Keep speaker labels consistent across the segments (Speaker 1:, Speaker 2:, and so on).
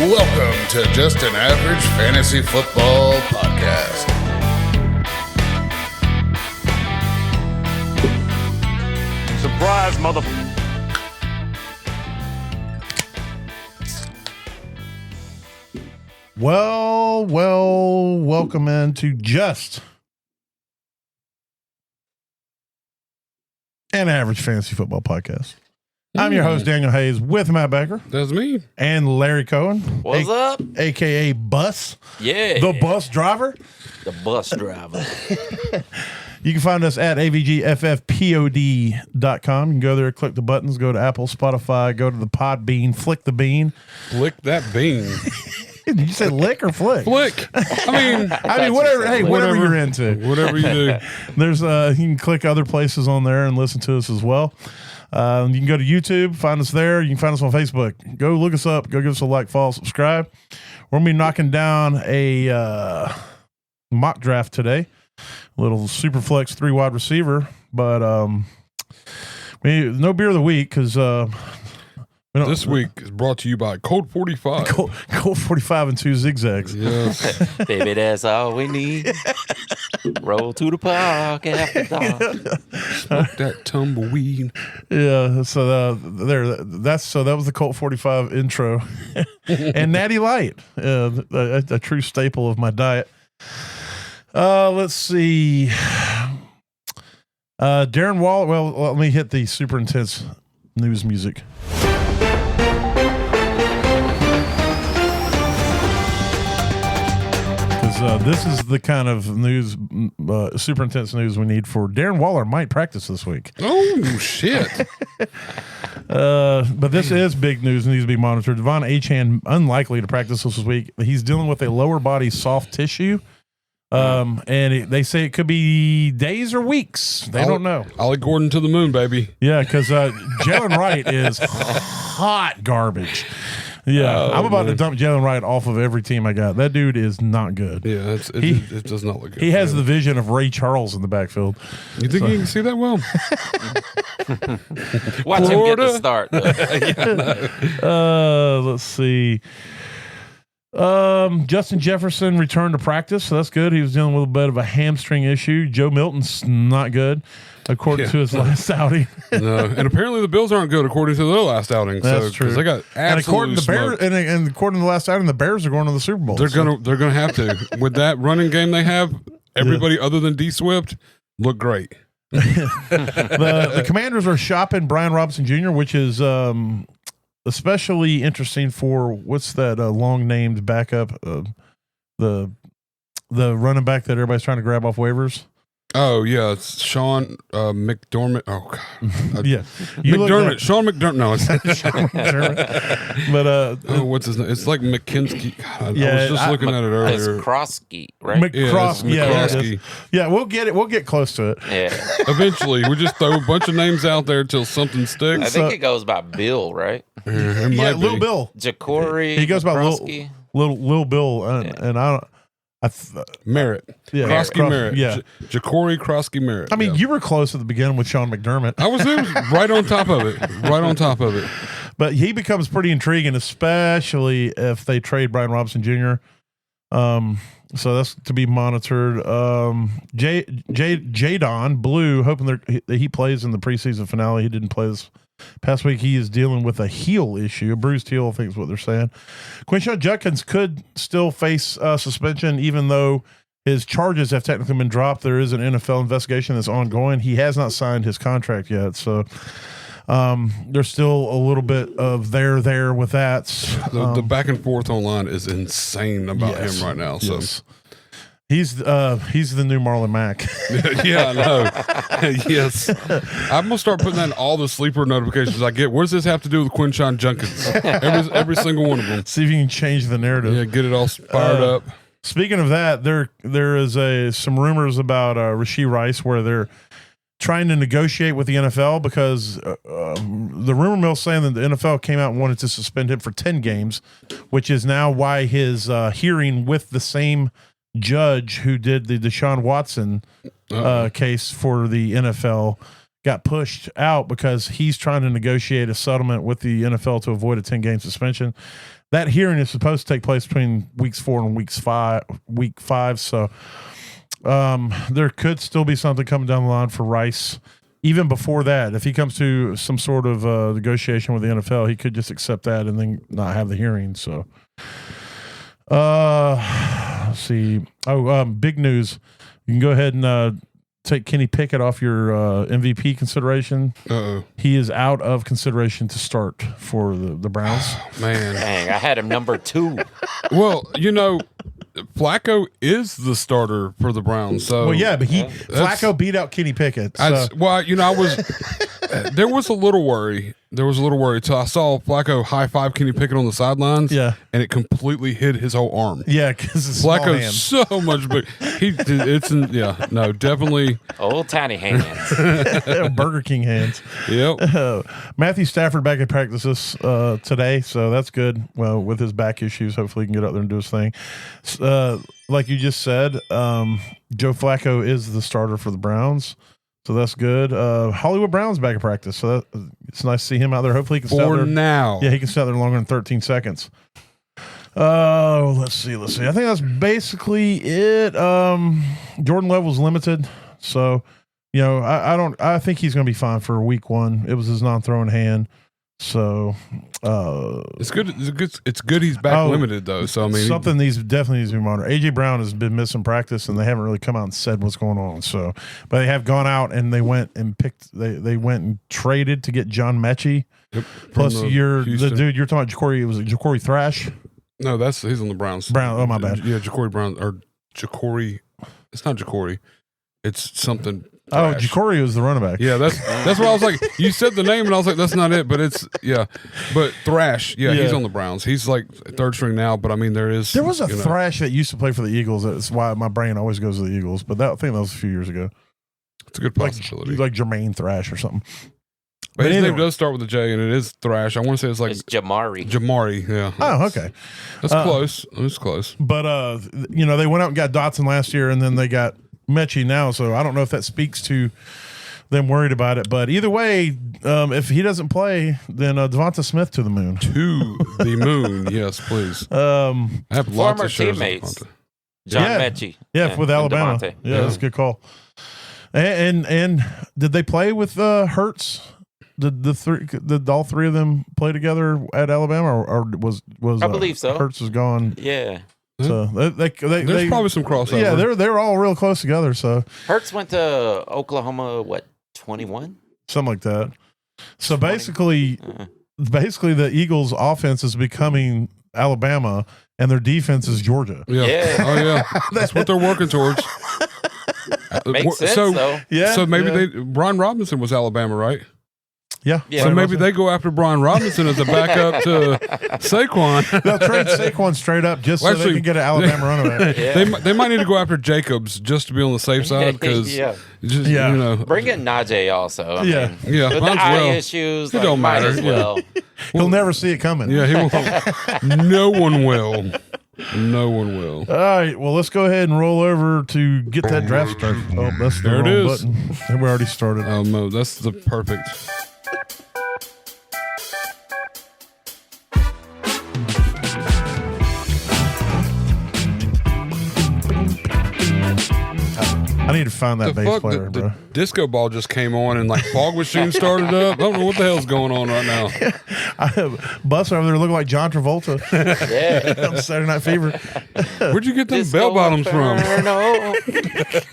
Speaker 1: Welcome to Just an Average Fantasy Football Podcast.
Speaker 2: Surprise, mother...
Speaker 3: Well, welcome into Just an Average Fantasy Football Podcast. I'm your host, Daniel Hayes, with Matt Becker.
Speaker 1: That's me.
Speaker 3: And Larry Cowen.
Speaker 4: What's up?
Speaker 3: A.K.A. Bus.
Speaker 4: Yeah.
Speaker 3: The bus driver.
Speaker 4: The bus driver.
Speaker 3: You can find us at avgffpod.com. You can go there, click the buttons, go to Apple, Spotify, go to the Podbean, flick the bean.
Speaker 1: Flick that bean.
Speaker 3: Did you say lick or flick?
Speaker 1: Flick. I mean,
Speaker 3: whatever. Hey, whatever you're into.
Speaker 1: Whatever you do.
Speaker 3: There's you can click other places on there and listen to us as well. You can go to YouTube, find us there. You can find us on Facebook. Go look us up. Go give us a like, follow, subscribe. We're going to be knocking down a mock draft today. A little SuperFlex 3 wide receiver. But no beer of the week because
Speaker 1: this week is brought to you by Colt 45.
Speaker 3: Colt 45 and 2 zigzags.
Speaker 1: Yes.
Speaker 4: Baby, that's all we need. Roll to the park after dark.
Speaker 1: Smoke that tumbleweed.
Speaker 3: Yeah, so that was the Colt 45 intro. And Natty Light, a true staple of my diet. Let's see. Darren Waller. Well, let me hit the super intense news music. This is the kind of news, super intense news we need for Darren Waller might practice this week.
Speaker 1: Oh, shit.
Speaker 3: But this is big news and needs to be monitored. Devon Achane unlikely to practice this week. He's dealing with a lower body soft tissue. They say it could be days or weeks. They don't know.
Speaker 1: Ollie Gordon to the moon, baby.
Speaker 3: Yeah, because Jalen Wright is hot garbage. Yeah, I'm about to dump Jalen Wright off of every team I got. That dude is not good.
Speaker 1: Yeah, it does not look good.
Speaker 3: He has the vision of Ray Charles in the backfield.
Speaker 1: You think you can see that well?
Speaker 4: Watch him get the start.
Speaker 3: Let's see. Justin Jefferson returned to practice, so that's good. He was dealing with a bit of a hamstring issue. Joe Milton's not good, according to his last outing.
Speaker 1: No, and apparently the Bills aren't good according to their last outing.
Speaker 3: That's true.
Speaker 1: They got absolutely smoked.
Speaker 3: And according to the last outing, the Bears are going to the Super Bowl.
Speaker 1: They're gonna have to with that running game they have. Everybody other than D Swift look great.
Speaker 3: The Commanders are shopping Brian Robinson Jr., which is especially interesting for what's that long named backup, the running back that everybody's trying to grab off waivers.
Speaker 1: Oh yeah, it's Sean McDermott. Oh god,
Speaker 3: yeah,
Speaker 1: McDermott. Sean McDermott. No, it's
Speaker 3: Sean McDermott. But
Speaker 1: what's his name? It's like McKinsey. God,
Speaker 3: yeah,
Speaker 1: I was just looking at it earlier.
Speaker 4: It's Krosky, right?
Speaker 1: McCroskey.
Speaker 3: Yeah, we'll get it. We'll get close to it.
Speaker 4: Yeah.
Speaker 1: Eventually, we just throw a bunch of names out there till something sticks.
Speaker 4: I think it goes by Bill, right?
Speaker 3: Yeah, Lil Bill.
Speaker 4: Ja'Cory.
Speaker 3: He goes by
Speaker 4: Krosky.
Speaker 3: Lil Bill, and I don't.
Speaker 1: Merritt.
Speaker 3: Yeah.
Speaker 1: Krosky Merritt.
Speaker 3: Yeah.
Speaker 1: Ja'Cory Krosky Merritt.
Speaker 3: I mean, you were close at the beginning with Sean McDermott.
Speaker 1: I was right on top of it. Right on top of it.
Speaker 3: But he becomes pretty intriguing, especially if they trade Brian Robinson Jr. So that's to be monitored. Jadon Blue, hoping that he plays in the preseason finale. He didn't play this past week. He is dealing with a heel issue, a bruised heel, I think is what they're saying. Quinshon Judkins could still face suspension, even though his charges have technically been dropped. There is an NFL investigation that's ongoing. He has not signed his contract yet, so there's still a little bit of there with that.
Speaker 1: The back and forth online is insane about him right now. So.
Speaker 3: Yes. He's the new Marlon Mack.
Speaker 1: Yeah, I know. Yes. I'm going to start putting that in all the sleeper notifications I get. What does this have to do with Quinshon Judkins? Every single one of them.
Speaker 3: See if you can change the narrative.
Speaker 1: Yeah, get it all fired up.
Speaker 3: Speaking of that, there is some rumors about Rashee Rice where they're trying to negotiate with the NFL because the rumor mill saying that the NFL came out and wanted to suspend him for 10 games, which is now why his hearing with the same judge who did the Deshaun Watson case for the NFL got pushed out because he's trying to negotiate a settlement with the NFL to avoid a 10-game suspension. That hearing is supposed to take place between weeks 4 and week 5. So there could still be something coming down the line for Rice. Even before that, if he comes to some sort of negotiation with the NFL, he could just accept that and then not have the hearing. So, let's see. Big news. You can go ahead and take Kenny Pickett off your MVP consideration. He is out of consideration to start for the Browns.
Speaker 1: Man.
Speaker 4: Dang, I had him number 2.
Speaker 1: Well, Flacco is the starter for the Browns. So
Speaker 3: Well, yeah, but Flacco beat out Kenny Pickett. So.
Speaker 1: There was a little worry. Until I saw Flacco high five Kenny Pickett on the sidelines.
Speaker 3: Yeah.
Speaker 1: And it completely hit his whole arm.
Speaker 3: Yeah, because it's
Speaker 1: Flacco's so much big. Definitely.
Speaker 4: Old tiny hands.
Speaker 3: Burger King hands.
Speaker 1: Yep.
Speaker 3: Matthew Stafford back at practices today, so that's good. Well, with his back issues, hopefully he can get out there and do his thing. Like you just said, Joe Flacco is the starter for the Browns. So that's good. Hollywood Brown's back in practice, so it's nice to see him out there. Hopefully he can stay out there.
Speaker 1: Now.
Speaker 3: Yeah, he can stay out there longer than 13 seconds. Let's see. I think that's basically it. Jordan Love was limited, so I think he's going to be fine for week 1. It was his non-throwing hand. So
Speaker 1: it's good. It's good he's back limited though. So I mean,
Speaker 3: something definitely needs to be monitored. AJ Brown has been missing practice, and they haven't really come out and said what's going on. So, but they have gone out and they went and traded to get John Mechie. Yep, plus the dude you're talking about, Ja'Cory. Was it Ja'Cory Thrash?
Speaker 1: No, he's on the Browns.
Speaker 3: Brown. Oh my bad.
Speaker 1: Yeah, Ja'Cory Brown or Ja'Cory. It's not Ja'Cory. It's something.
Speaker 3: Oh, Ja'Cory was the running back.
Speaker 1: Yeah, that's what I was like. You said the name, and I was like, that's not it. But but Thrash. Yeah, he's on the Browns. He's like 3rd string now. But I mean, there was
Speaker 3: a Thrash that used to play for the Eagles. That's why my brain always goes to the Eagles. But I think that was a few years ago.
Speaker 1: It's a good possibility,
Speaker 3: like Jermaine Thrash or something.
Speaker 1: But his name does start with a J, and it is Thrash. I want to say it's
Speaker 4: Jamari.
Speaker 1: Jamari, yeah.
Speaker 3: Oh, okay.
Speaker 1: That's close. It's close.
Speaker 3: But they went out and got Dotson last year, and then they got Mechie now, so I don't know if that speaks to them worried about it. But either way, if he doesn't play, then Devonta Smith to the moon.
Speaker 1: To the moon, yes, please. I have lots
Speaker 4: Former
Speaker 1: of shares
Speaker 4: teammates.
Speaker 1: of
Speaker 4: John Mechie.
Speaker 3: Yeah, with Alabama.
Speaker 4: Devontae.
Speaker 3: Yeah, that's a good call. And did they play with Hurts? Did all 3 of them play together at Alabama, or was
Speaker 4: I believe so.
Speaker 3: Hurts is gone.
Speaker 4: Yeah.
Speaker 3: So
Speaker 1: there's probably some crossover.
Speaker 3: Yeah, they're all real close together. So
Speaker 4: Hurts went to Oklahoma. 21?
Speaker 3: Something like that. So basically the Eagles' offense is becoming Alabama, and their defense is Georgia.
Speaker 1: Yeah. Oh yeah, that's what they're working towards.
Speaker 4: Makes sense, though.
Speaker 3: Yeah.
Speaker 1: So maybe Brian Robinson was Alabama, right?
Speaker 3: Yeah.
Speaker 1: So maybe they go after Brian Robinson as a backup to Saquon.
Speaker 3: They'll trade Saquon straight up just so they can get an Alabama running back.
Speaker 1: Yeah. They might need to go after Jacobs just to be on the safe side because
Speaker 4: bring in Najee also. I mean, with the eye issues,
Speaker 1: it don't matter.
Speaker 4: As well.
Speaker 3: He'll never see it coming.
Speaker 1: Yeah, he won't. No one will. No one will.
Speaker 3: All right, well, let's go ahead and roll over to get that draft started. Oh, that's the wrong button. We already started.
Speaker 1: Oh, no, that's the perfect.
Speaker 3: I need to find that bass player, bro.
Speaker 1: The disco ball just came on and like fog machine started up. I don't know what the hell's going on right now.
Speaker 3: I have Bus over there looking like John Travolta.
Speaker 4: Yeah.
Speaker 3: On Saturday Night Fever.
Speaker 1: Where'd you get them bell bottoms from?
Speaker 4: No.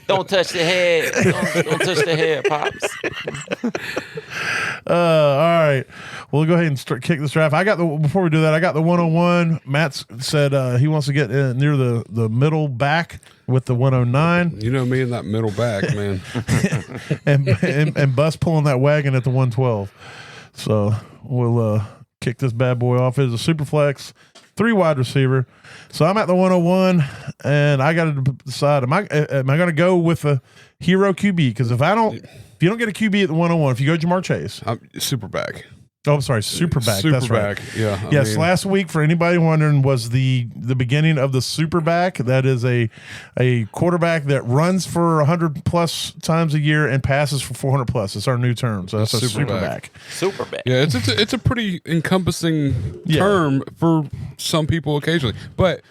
Speaker 4: Don't touch the head. Don't touch the head, Pops.
Speaker 3: All right. We'll go ahead and kick this draft. Before we do that, I got the 101. Matt said he wants to get near the middle back with the 109.
Speaker 1: You know me in that middle back, man.
Speaker 3: and Bus pulling that wagon at the 112. So we'll kick this bad boy off. It's a super flex, 3 wide receiver. So I'm at the 101, and I got to decide: am I going to go with a hero QB? Because if you don't get a QB at the 101, if you go Jamar Chase,
Speaker 1: I'm super back.
Speaker 3: Oh, I'm sorry, Superback. That's right.
Speaker 1: Yeah.
Speaker 3: Yes, last week, for anybody wondering, was the beginning of the Superback. That is a quarterback that runs for 100 plus times a year and passes for 400 plus. It's our new term. So that's a Superback.
Speaker 4: Superback.
Speaker 1: Yeah, it's a pretty encompassing term for some people occasionally, but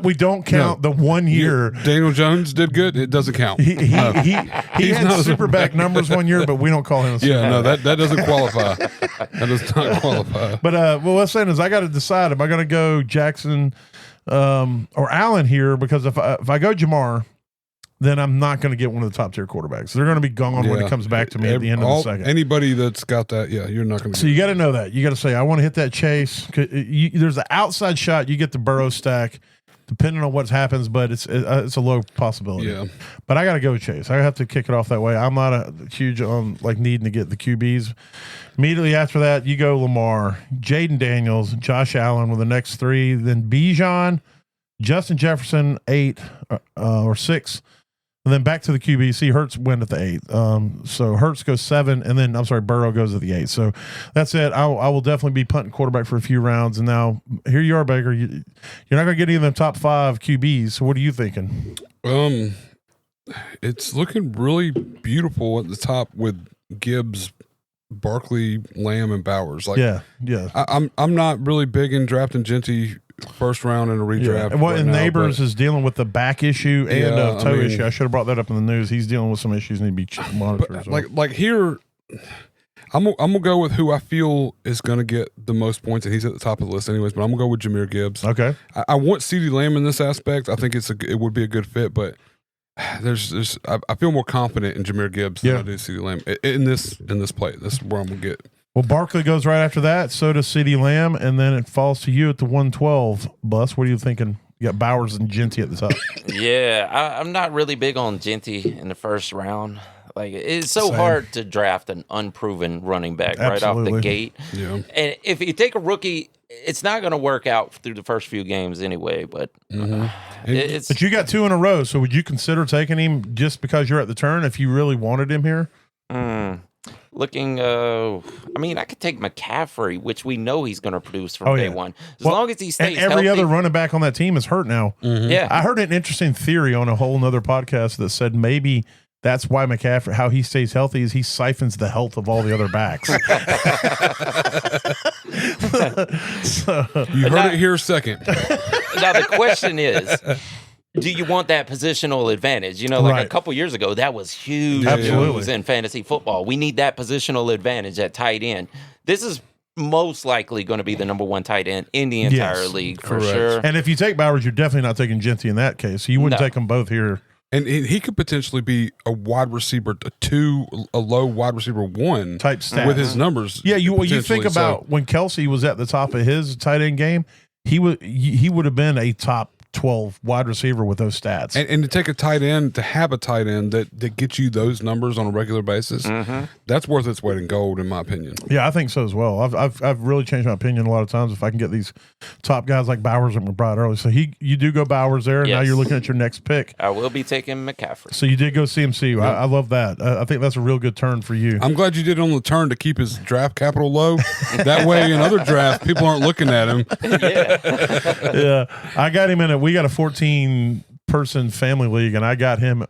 Speaker 3: we don't count the 1 year.
Speaker 1: Daniel Jones did good. It doesn't count.
Speaker 3: He had Superback numbers 1 year, but we don't call him a Superback.
Speaker 1: Yeah, no, that doesn't qualify. That does not qualify.
Speaker 3: But what I'm saying is, I got to decide: am I going to go Jackson or Allen here? Because if I go Jamar, then I'm not going to get one of the top tier quarterbacks. They're going to be gone when it comes back to me at the end of the second.
Speaker 1: Anybody that's got that, you're not going to.
Speaker 3: So you got to know that. You got to say, I want to hit that chase. There's an outside shot. You get the Burrow stack, depending on what happens, but it's a low possibility.
Speaker 1: Yeah.
Speaker 3: But I got to go Chase. I have to kick it off that way. I'm not a huge on needing to get the QBs. Immediately after that, you go Lamar, Jaden Daniels, Josh Allen with the next three, then Bijan, Justin Jefferson 8 or 6. And then back to the QB. See, Hurts went at the 8. So Hurts goes 7, and then Burrow goes at the 8. So that's it. I will definitely be punting quarterback for a few rounds. And now here you are, Baker. You're not going to get any of them top 5 QBs. So what are you thinking?
Speaker 1: It's looking really beautiful at the top with Gibbs, Barkley, Lamb, and Bowers.
Speaker 3: Yeah.
Speaker 1: I'm not really big in drafting Genty first round in a redraft.
Speaker 3: Yeah. And Neighbors is dealing with the back issue and a toe issue. I should have brought that up in the news. He's dealing with some issues and need to be monitored.
Speaker 1: Like here, I'm gonna go with who I feel is gonna get the most points, and he's at the top of the list anyways. But I'm gonna go with Jahmyr Gibbs.
Speaker 3: Okay.
Speaker 1: I want CeeDee Lamb in this aspect. I think it would be a good fit, but I feel more confident in Jahmyr Gibbs than I do CeeDee Lamb in this play. This is where I'm gonna get.
Speaker 3: Well, Barkley goes right after that. So does CeeDee Lamb, and then it falls to you at the 112. Bus, what are you thinking? You got Bowers and Genty at the top.
Speaker 4: Yeah, I'm not really big on Genty in the first round. Like, it's so hard to draft an unproven running back right off the gate. Yeah. And if you take a rookie, it's not going to work out through the first few games anyway. But
Speaker 3: but you got 2 in a row, so would you consider taking him just because you're at the turn if you really wanted him here?
Speaker 4: I could take McCaffrey, which we know he's going to produce from day one. As long as he stays
Speaker 3: and every
Speaker 4: healthy.
Speaker 3: other running back on that team is hurt now.
Speaker 4: Mm-hmm. Yeah.
Speaker 3: I heard an interesting theory on a whole nother podcast that said maybe that's why McCaffrey, how he stays healthy is he siphons the health of all the other backs.
Speaker 1: You heard it here second.
Speaker 4: Now the question is, do you want that positional advantage? A couple years ago, that was huge news in fantasy football. We need that positional advantage at tight end. This is most likely going to be the number 1 tight end in the entire league for sure.
Speaker 3: And if you take Bowers, you're definitely not taking Genty in that case. So you wouldn't take them both here.
Speaker 1: And he could potentially be a wide receiver 2, a low wide receiver 1
Speaker 3: type stats
Speaker 1: with his numbers.
Speaker 3: Yeah, you think about when Kelsey was at the top of his tight end game, he would have been a top 12 wide receiver with those stats.
Speaker 1: And to take a tight end, to have a tight end that gets you those numbers on a regular basis, that's worth its weight in gold, in my opinion.
Speaker 3: Yeah, I think so as well. I've really changed my opinion a lot of times if I can get these top guys like Bowers and McBride early. So you do go Bowers there, and now you're looking at your next pick.
Speaker 4: I will be taking McCaffrey.
Speaker 3: So you did go CMC. Yeah. I love that. I think that's a real good turn for you.
Speaker 1: I'm glad you did it on the turn to keep his draft capital low. That way, in other drafts, people aren't looking at him.
Speaker 3: Yeah, I got him in it. We got a 14-person family league, and I got him.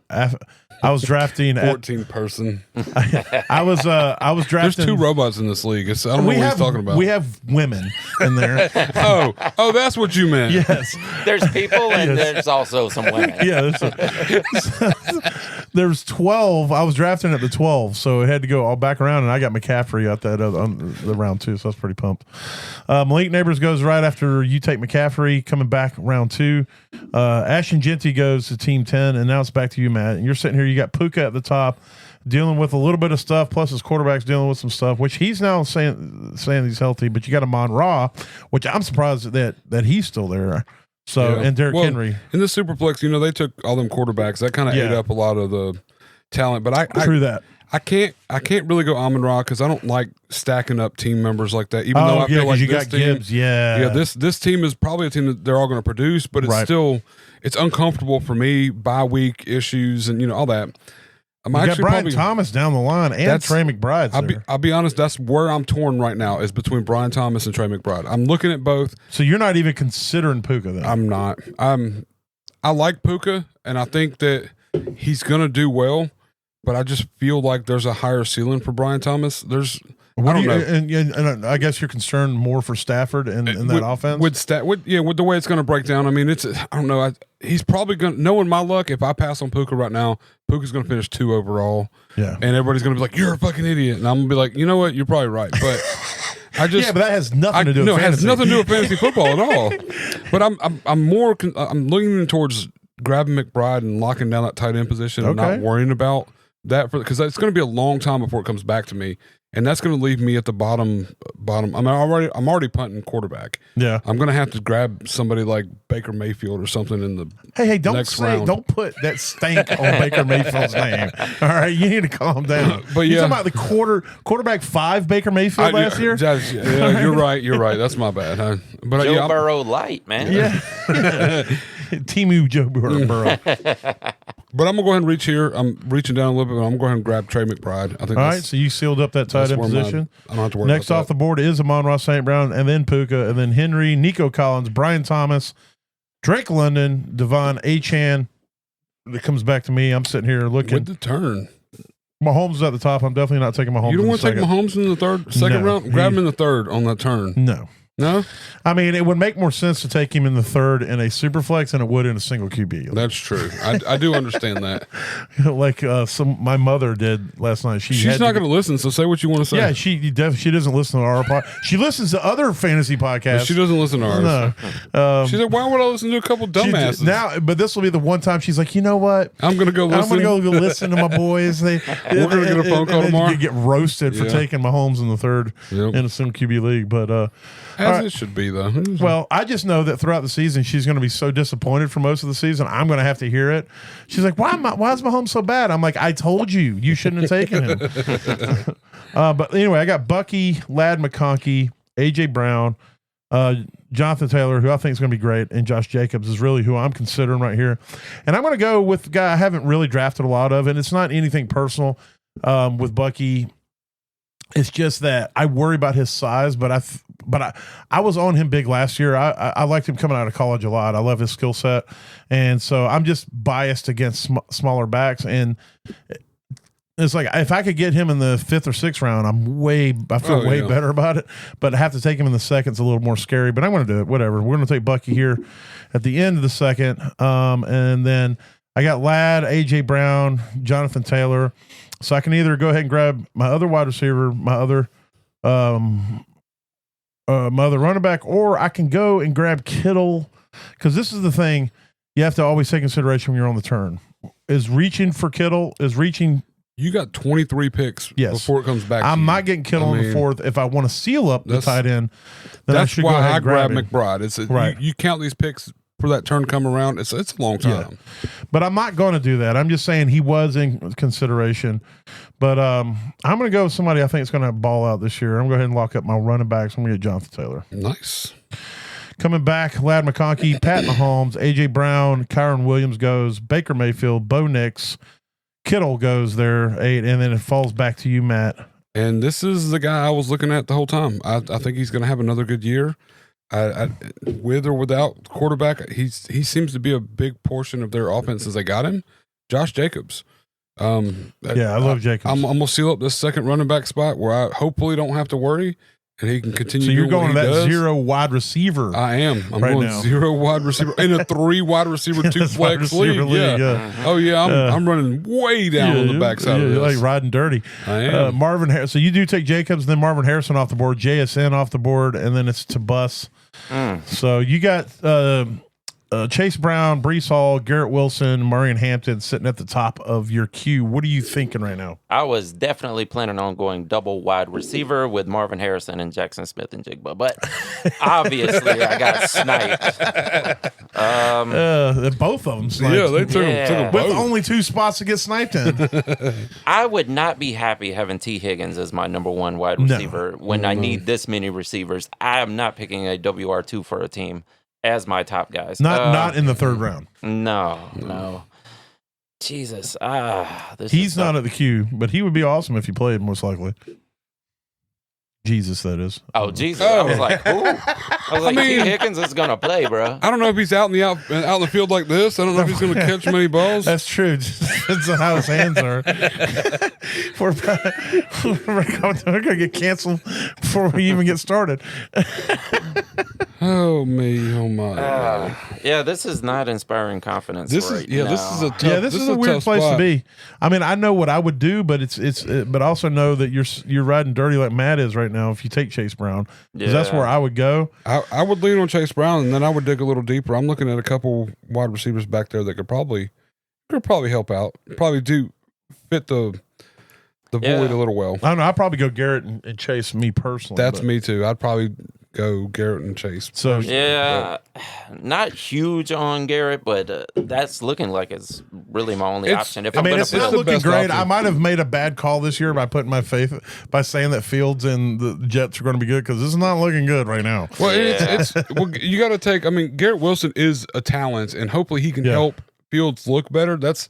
Speaker 3: I was drafting
Speaker 1: 14-person.
Speaker 3: I was drafting.
Speaker 1: There's 2 robots in this league. I don't know what he's talking about.
Speaker 3: We have women in there.
Speaker 1: oh, that's what you meant.
Speaker 3: Yes,
Speaker 4: there's people and there's also some women.
Speaker 3: Yeah, there's 12. I was drafting at the 12, so it had to go all back around, and I got McCaffrey at that the round 2, so I was pretty pumped. Malik Neighbors goes right after you take McCaffrey, coming back round 2. Ashton Genty goes to team 10, and now it's back to you, Matt. And you're sitting here. You got Puka at the top, dealing with a little bit of stuff, plus his quarterback's dealing with some stuff, which he's now saying he's healthy. But you got Amon Ra, which I'm surprised that he's still there. So and Derrick Henry
Speaker 1: in the SuperFlex, they took all them quarterbacks. That kind of ate up a lot of the talent. But I can't really go Amon Ra because I don't like stacking up team members like that. Even though I feel like
Speaker 3: you
Speaker 1: this
Speaker 3: got
Speaker 1: team,
Speaker 3: Gibbs,
Speaker 1: this team is probably a team that they're all going to produce, but it's still it's uncomfortable for me. Bye week issues and all that. I'm
Speaker 3: you
Speaker 1: actually
Speaker 3: got Brian Thomas down the line and Trey McBride.
Speaker 1: I'll be honest. That's where I'm torn right now is between Brian Thomas and Trey McBride. I'm looking at both.
Speaker 3: So you're not even considering Puka then?
Speaker 1: I'm not. I like Puka, and I think that he's going to do well, but I just feel like there's a higher ceiling for Brian Thomas. I don't know.
Speaker 3: And I guess you're concerned more for Stafford and that offense?
Speaker 1: With the way it's going to break down. I mean, I don't know. He's probably going to, knowing my luck, if I pass on Puka right now, Puka's going to finish 2 overall.
Speaker 3: Yeah.
Speaker 1: And everybody's going to be like, you're a fucking idiot. And I'm going to be like, you know what? You're probably right. But
Speaker 3: but that has nothing to do with fantasy.
Speaker 1: It has nothing to do with fantasy football at all. But I'm leaning towards grabbing McBride and locking down that tight end position and not worrying about that because it's going to be a long time before it comes back to me. And that's going to leave me at the bottom. I mean, I'm already punting quarterback.
Speaker 3: Yeah,
Speaker 1: I'm going to have to grab somebody like Baker Mayfield or something in the next round.
Speaker 3: Don't put that stank on Baker Mayfield's name. All right, you need to calm down.
Speaker 1: But
Speaker 3: you're talking about the quarterback 5 Baker Mayfield last year.
Speaker 1: Yeah, you're right. You're right. That's my bad. But
Speaker 4: Joe Burrow light, man.
Speaker 3: Yeah. Timu Joe Burrow.
Speaker 1: But I'm going to go ahead and reach here. I'm reaching down a little bit, but I'm going to go ahead and grab Trey McBride. I think.
Speaker 3: All right, so you sealed up that tight end position.
Speaker 1: I don't have to worry
Speaker 3: Next
Speaker 1: about
Speaker 3: off the board is Amon-Ra St. Brown, and then Puka, and then Henry, Nico Collins, Brian Thomas, Drake London, Devon Achane. It comes back to me. I'm sitting here looking.
Speaker 1: With the turn.
Speaker 3: Mahomes is at the top. I'm definitely not taking Mahomes.
Speaker 1: You don't want to take Mahomes in the second round? Grab him in the third on that turn.
Speaker 3: No? I mean, it would make more sense to take him in the third in a Superflex than it would in a single QB.
Speaker 1: That's true. I do understand that.
Speaker 3: Like my mother did last night.
Speaker 1: She's not going to listen, so say what you want to say.
Speaker 3: Yeah, she doesn't listen to our podcast. She listens to other fantasy podcasts.
Speaker 1: But she doesn't listen to ours.
Speaker 3: No.
Speaker 1: She's like, why would I listen to a couple dumbasses?
Speaker 3: But this will be the one time she's like, you know what?
Speaker 1: I'm going to go listen.
Speaker 3: I'm going to go listen to my boys. We're
Speaker 1: going to get a phone call tomorrow.
Speaker 3: You get roasted for taking Mahomes in the third in a single QB league. But
Speaker 1: as it should be, though.
Speaker 3: Well, I just know that throughout the season, she's going to be so disappointed for most of the season. I'm going to have to hear it. She's like, why is Mahomes so bad? I'm like, I told you shouldn't have taken him. But anyway, I got Bucky, Ladd McConkey, A.J. Brown, Jonathan Taylor, who I think is going to be great, and Josh Jacobs is really who I'm considering right here. And I'm going to go with the guy I haven't really drafted a lot of, and it's not anything personal with Bucky. It's just that I worry about his size, but I was on him big last year. I liked him coming out of college a lot. I love his skill set, and so I'm just biased against smaller backs. And it's like if I could get him in the 5th or 6th round, I feel way better about it. But I have to take him in the second. It's a little more scary. But I'm going to do it. Whatever. We're going to take Bucky here at the end of the second, and then I got Ladd, A.J. Brown, Jonathan Taylor. So I can either go ahead and grab my other wide receiver, my other running back, or I can go and grab Kittle, because this is the thing you have to always take consideration when you're on the turn. Is reaching for Kittle,
Speaker 1: you got 23 picks before it comes back.
Speaker 3: I'm not getting Kittle in the 4th. If I want to seal up the tight end, then I should go ahead and grab
Speaker 1: McBride. You count these picks for that turn come around. It's a long time.
Speaker 3: Yeah. But I'm not going to do that. I'm just saying he was in consideration. But I'm going to go with somebody I think is going to ball out this year. I'm going to go ahead and lock up my running backs. I'm going to get Jonathan Taylor.
Speaker 1: Nice.
Speaker 3: Coming back, Ladd McConkey, Pat Mahomes, A.J. Brown, Kyron Williams goes, Baker Mayfield, Bo Nix, Kittle goes there, 8, and then it falls back to you, Matt.
Speaker 1: And this is the guy I was looking at the whole time. I think he's going to have another good year. With or without quarterback, he seems to be a big portion of their offense since they got him. Josh Jacobs.
Speaker 3: I love Jacobs.
Speaker 1: I'm gonna seal up this second running back spot where I hopefully don't have to worry, and he can continue.
Speaker 3: So you're going to that 0 wide receiver.
Speaker 1: I am. I'm
Speaker 3: right
Speaker 1: going
Speaker 3: now.
Speaker 1: 0 wide receiver in a 3 wide receiver 2 flex league. Yeah. Oh yeah, I'm running way down on the backside of this.
Speaker 3: You're like riding dirty.
Speaker 1: I am.
Speaker 3: Marvin Harrison. So you do take Jacobs, then Marvin Harrison off the board, JSN off the board, and then it's to bus. So you got Chase Brown, Breece Hall, Garrett Wilson, Murray and Hampton sitting at the top of your queue. What are you thinking right now?
Speaker 4: I was definitely planning on going double wide receiver with Marvin Harrison and Jackson Smith and Jigba, but obviously I got sniped.
Speaker 3: Both of them sniped.
Speaker 1: Yeah, they took them
Speaker 3: with only 2 spots to get sniped in.
Speaker 4: I would not be happy having T. Higgins as my number 1 wide receiver when I need this many receivers. I am not picking a WR2 for a team as my top guys.
Speaker 3: Not in the 3rd round.
Speaker 4: No. Jesus.
Speaker 3: He's not at the queue, but he would be awesome if he played, most likely. Jesus, that is.
Speaker 4: Oh, Jesus. I was like, who? I was like, T. Higgins is going to play, bro.
Speaker 1: I don't know if he's out in the field like this. I don't know if he's going to catch many balls.
Speaker 3: That's true. Just depends on how his hands are. We're going to get canceled before we even get started.
Speaker 1: Oh my!
Speaker 4: Yeah, this is not inspiring confidence.
Speaker 1: This is a tough.
Speaker 3: This is a weird place to be. I mean, I know what I would do, but but also know that you're riding dirty like Matt is right now. If you take Chase Brown, because that's where I would go.
Speaker 1: I would lean on Chase Brown, and then I would dig a little deeper. I'm looking at a couple wide receivers back there that could probably help out. Probably do fit the void a little well.
Speaker 3: I don't know. I'd probably go Garrett and Chase. Me personally,
Speaker 1: that's me too. I'd probably go Garrett and Chase.
Speaker 3: So
Speaker 4: not huge on Garrett, but that's looking like it's really my only option. If
Speaker 3: it's not looking great. Option. I might have made a bad call this year by putting my faith by saying that Fields and the Jets are going to be good because this is not looking good right now.
Speaker 1: Well, you got to take. I mean, Garrett Wilson is a talent, and hopefully he can help Fields look better. That's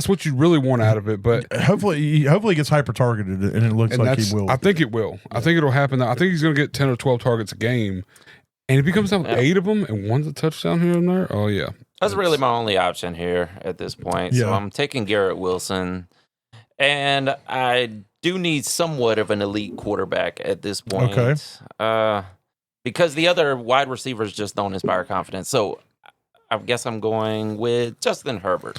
Speaker 1: what you really want out of it, but
Speaker 3: hopefully he gets hyper targeted, and it looks like he will.
Speaker 1: I think it will. I think it'll happen. I think he's going to get 10 or 12 targets a game, and if he comes down with 8 of them and one's a touchdown here and there, oh yeah,
Speaker 4: that's really my only option here at this point. So I'm taking Garrett Wilson, and I do need somewhat of an elite quarterback at this point.
Speaker 3: Okay,
Speaker 4: because the other wide receivers just don't inspire confidence. So I guess I'm going with Justin Herbert.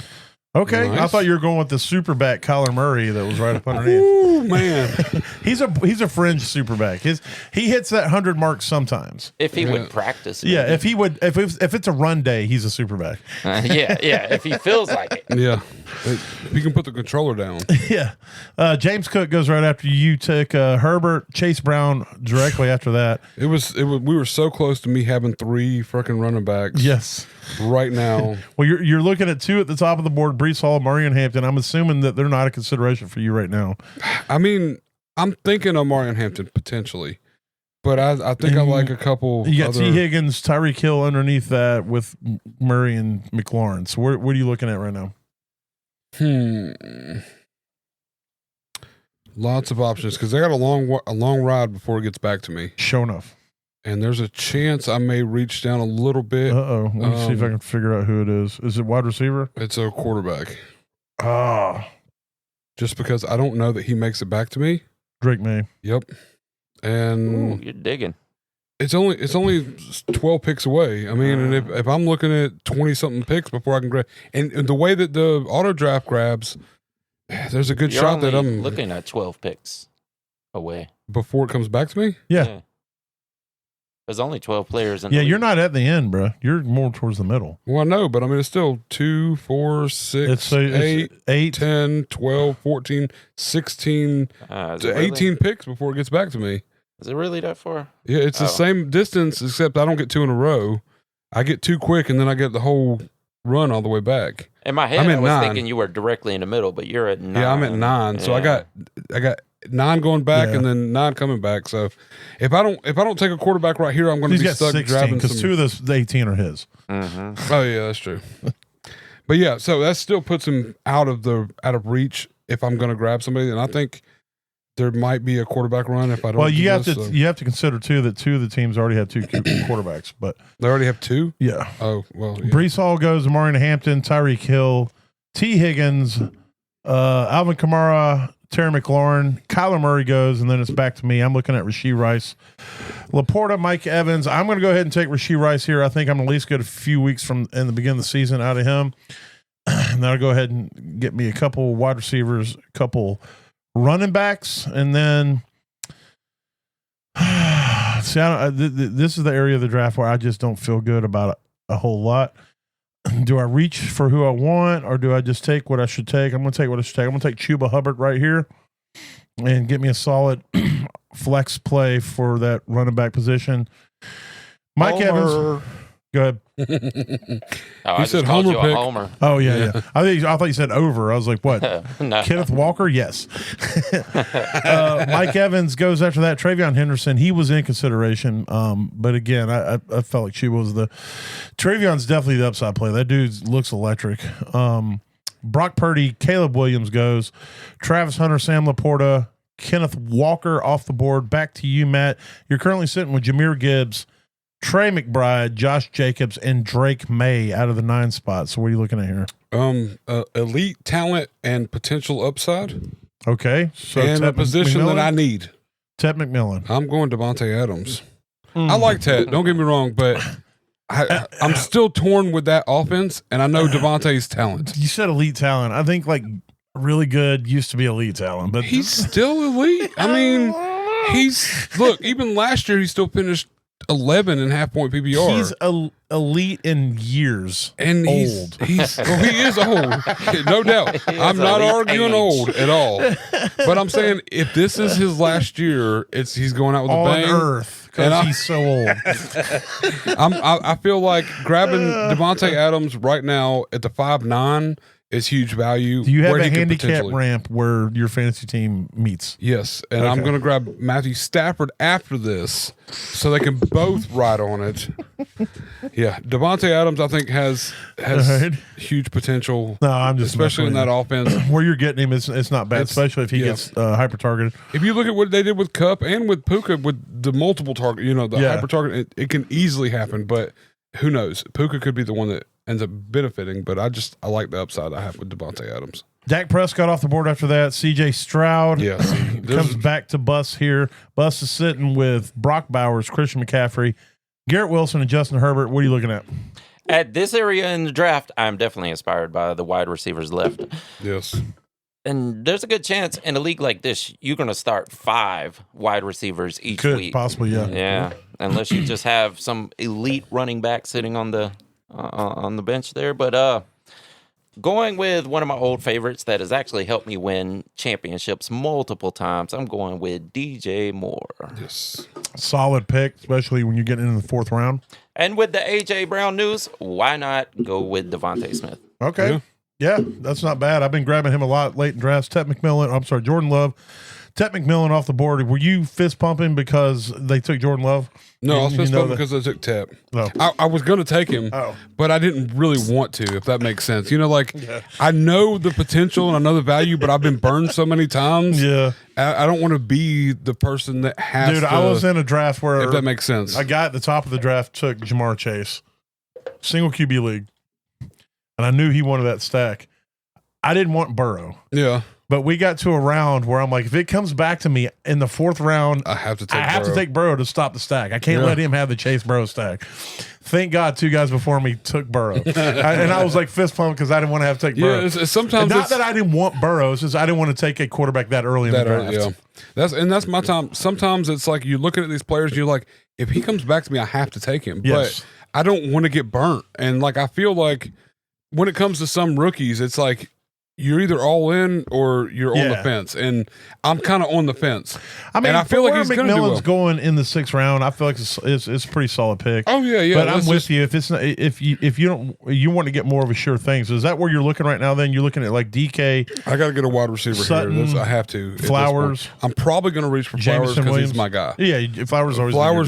Speaker 3: Okay, nice. I thought you were going with the superback Kyler Murray that was right up underneath.
Speaker 1: Ooh, man,
Speaker 3: he's a fringe superback. He hits that 100 mark sometimes.
Speaker 4: If he would practice,
Speaker 3: maybe. If he would, if it's a run day, he's a superback.
Speaker 4: If he feels like it,
Speaker 1: if you can put the controller down.
Speaker 3: James Cook goes right after you. Took Herbert, Chase Brown directly after that.
Speaker 1: It was. We were so close to me having 3 freaking running backs.
Speaker 3: Yes.
Speaker 1: Right now.
Speaker 3: Well, you're looking at 2 at the top of the board, Breece Hall, Murray, and Hampton. I'm assuming that they're not a consideration for you right now.
Speaker 1: I mean, I'm thinking of Murray and Hampton potentially, but I think I like a couple.
Speaker 3: You got T. Higgins, Tyreek Hill underneath that with Murray and McLaurin. So what are you looking at right now?
Speaker 1: Lots of options because they got a long ride before it gets back to me.
Speaker 3: Sure enough.
Speaker 1: And there's a chance I may reach down a little bit.
Speaker 3: Let me see if I can figure out who it is. Is it wide receiver?
Speaker 1: It's a quarterback.
Speaker 3: Just
Speaker 1: because I don't know that he makes it back to me.
Speaker 3: Drake May.
Speaker 1: Yep. And
Speaker 4: you're digging.
Speaker 1: It's only 12 picks away. I mean, and if I'm looking at 20 something picks before I can grab, and the way that the auto draft grabs, there's a good shot that I'm
Speaker 4: looking at 12 picks away
Speaker 1: before it comes back to me.
Speaker 3: Yeah.
Speaker 4: There's only 12 players in
Speaker 3: the league. You're not at the end, bro. You're more towards the middle.
Speaker 1: Well, I know, but I mean, it's still 2, 4, 6, 8, 10, 12, 14, 16, 18 picks before it gets back to me.
Speaker 4: Is it really that far?
Speaker 1: Yeah, it's the same distance, except I don't get 2 in a row. I get 2 quick, and then I get the whole run all the way back.
Speaker 4: In my head, I was thinking you were directly in the middle, but you're at 9.
Speaker 1: Yeah, I'm at 9. Yeah. So I got 9 going back and then 9 coming back. So if I don't take a quarterback right here, I'm going to be stuck grabbing
Speaker 3: because 2 of the 18 are his.
Speaker 4: Mm-hmm.
Speaker 1: Oh yeah, that's true. But yeah, so that still puts him out of reach if I'm going to grab somebody. And I think there might be a quarterback run if I don't.
Speaker 3: Well, you have to consider too that 2 of the teams already have 2 quarterbacks, but
Speaker 1: they already have 2.
Speaker 3: Yeah.
Speaker 1: Oh well. Yeah.
Speaker 3: Breece Hall goes, Amari Hampton, Tyreek Hill, T. Higgins, Alvin Kamara, Terry McLaurin, Kyler Murray goes, and then it's back to me. I'm looking at Rashee Rice, Laporta, Mike Evans. I'm going to go ahead and take Rashee Rice here. I think I'm at least get a few weeks in the beginning of the season out of him. And then I'll go ahead and get me a couple wide receivers, a couple running backs, and then this is the area of the draft where I just don't feel good about a whole lot. Do I reach for who I want, or do I just take what I should take? I'm going to take what I should take. I'm going to take Chuba Hubbard right here and get me a solid flex play for that running back position. Mike Evans. Go ahead.
Speaker 1: You said Homer pick.
Speaker 4: Homer.
Speaker 3: Oh, yeah. I thought you said over. I was like, what?
Speaker 4: No.
Speaker 3: Kenneth Walker? Yes. Mike Evans goes after that. Travion Henderson, he was in consideration. But again, I felt like she was Travion's definitely the upside play. That dude looks electric. Brock Purdy, Caleb Williams goes. Travis Hunter, Sam Laporta, Kenneth Walker off the board. Back to you, Matt. You're currently sitting with Jahmyr Gibbs, Trey McBride, Josh Jacobs, and Drake May out of the 9 spots. So what are you looking at here?
Speaker 1: Elite talent and potential upside.
Speaker 3: Okay. So
Speaker 1: and a position that I need.
Speaker 3: Ted McMillan.
Speaker 1: I'm going Devontae Adams. I like Ted. Don't get me wrong, but I'm still torn with that offense, and I know Devontae's talent.
Speaker 3: You said elite talent. I think like really good used to be elite talent, but
Speaker 1: he's still elite. I mean, look, even last year he still finished 11 and half-point PPR.
Speaker 3: He's elite in years,
Speaker 1: and
Speaker 3: old.
Speaker 1: He is old, no doubt. I'm not arguing old at all, but I'm saying if this is his last year, he's going out with a bang.
Speaker 3: On earth, because he's so old.
Speaker 1: I feel like grabbing Devontae Adams right now at the 5'9" is huge value.
Speaker 3: Do you have a handicap ramp where your fantasy team meets?
Speaker 1: Yes, and I'm going to grab Matthew Stafford after this so they can both ride on it. Yeah, Devontae Adams I think has huge potential.
Speaker 3: No, I'm just
Speaker 1: especially in that offense.
Speaker 3: Where you're getting him, it's not bad, especially if he gets hyper targeted.
Speaker 1: If you look at what they did with Kupp and with Puka with the multiple target, hyper target, it can easily happen. But who knows? Puka could be the one that ends up benefiting, but I like the upside I have with Devontae Adams.
Speaker 3: Dak Prescott off the board after that. CJ Stroud comes back to Bus here. Bus is sitting with Brock Bowers, Christian McCaffrey, Garrett Wilson, and Justin Herbert. What are you looking at?
Speaker 4: At this area in the draft, I'm definitely inspired by the wide receivers left.
Speaker 1: Yes.
Speaker 4: And there's a good chance in a league like this, you're going to start 5 wide receivers each week.
Speaker 3: Possibly, yeah.
Speaker 4: Yeah, unless you just have some elite running back sitting on the bench there. But going with one of my old favorites that has actually helped me win championships multiple times, I'm going with DJ Moore.
Speaker 1: Yes.
Speaker 3: Solid pick, especially when you're getting into the 4th round.
Speaker 4: And with the A.J. Brown news, why not go with Devontae Smith?
Speaker 3: Okay. Yeah, that's not bad. I've been grabbing him a lot late in drafts. Jordan Love. Ted McMillan off the board. Were you fist pumping because they took Jordan Love?
Speaker 1: No, I was fist pumping because they took Ted. No. I was going to take him, but I didn't really want to, if that makes sense. I know the potential and I know the value, but I've been burned so many times.
Speaker 3: Yeah.
Speaker 1: I don't want to be the person that has
Speaker 3: Dude, I was in a draft where,
Speaker 1: if that makes sense,
Speaker 3: a guy at the top of the draft took Jamar Chase, single QB league, and I knew he wanted that stack. I didn't want Burrow.
Speaker 1: Yeah.
Speaker 3: But we got to a round where I'm like, if it comes back to me in the 4th round,
Speaker 1: I have to take
Speaker 3: Burrow to stop the stack. I can't let him have the Chase Burrow stack. Thank God 2 guys before me took Burrow. And I was like fist pumped because I didn't want to have to take Burrow.
Speaker 1: Yeah, sometimes
Speaker 3: not that I didn't want Burrow, it's just I didn't want to take a quarterback that early in the draft.
Speaker 1: That's my time. Sometimes it's like you're looking at these players and you're like, if he comes back to me, I have to take him.
Speaker 3: Yes.
Speaker 1: But I don't want to get burnt. And I feel like when it comes to some rookies, it's like, you're either all in or you're on the fence, and I'm kind of on the fence.
Speaker 3: I mean,
Speaker 1: and I feel like he's going to do well.
Speaker 3: Going in the 6th round. I feel like it's a pretty solid pick.
Speaker 1: Oh yeah.
Speaker 3: But I'm with you. If it's not, if you want to get more of a sure thing. So is that where you're looking right now? Then you're looking at like DK.
Speaker 1: I got to get a wide receiver
Speaker 3: Sutton,
Speaker 1: here. I have to.
Speaker 3: Flowers.
Speaker 1: I'm probably going to reach for Flowers because he's my guy.
Speaker 3: Yeah, Flowers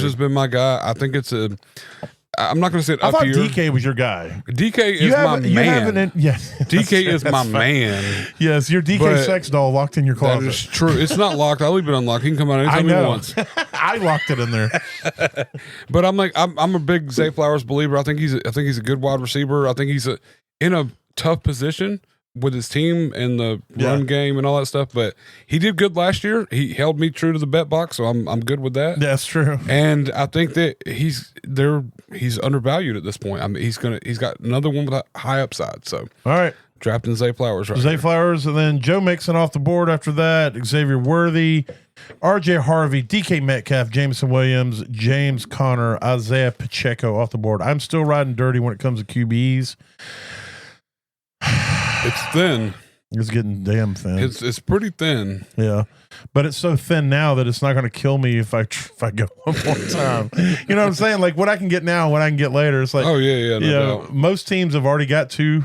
Speaker 1: has been my guy. I think it's a. I'm not going to say it up here.
Speaker 3: I thought DK was your guy.
Speaker 1: DK is my man.
Speaker 3: Yes.
Speaker 1: DK is my man.
Speaker 3: Yes, your DK sex doll locked in your closet.
Speaker 1: That is true. It's not locked. I leave it unlocked. He can come out anytime he wants.
Speaker 3: I locked it in there.
Speaker 1: But I'm a big Zay Flowers believer. I think he's a good wide receiver. I think he's in a tough position with his team and the run game and all that stuff, but he did good last year. He held me true to the bet box, so I'm good with that.
Speaker 3: That's true.
Speaker 1: And I think that he's undervalued at this point. I mean, he's got another one with a high upside. So
Speaker 3: all right,
Speaker 1: drafting Zay Flowers
Speaker 3: Flowers, and then Joe Mixon off the board after that. Xavier Worthy, RJ Harvey, DK Metcalf, Jameson Williams, James Conner, Isaiah Pacheco off the board. I'm still riding dirty when it comes to QBs.
Speaker 1: It's thin.
Speaker 3: It's getting damn thin.
Speaker 1: It's pretty thin.
Speaker 3: Yeah, but it's so thin now that it's not going to kill me if I go one more time. You know what I'm saying? Like what I can get now, what I can get later. It's like
Speaker 1: no doubt.
Speaker 3: Most teams have already got 2.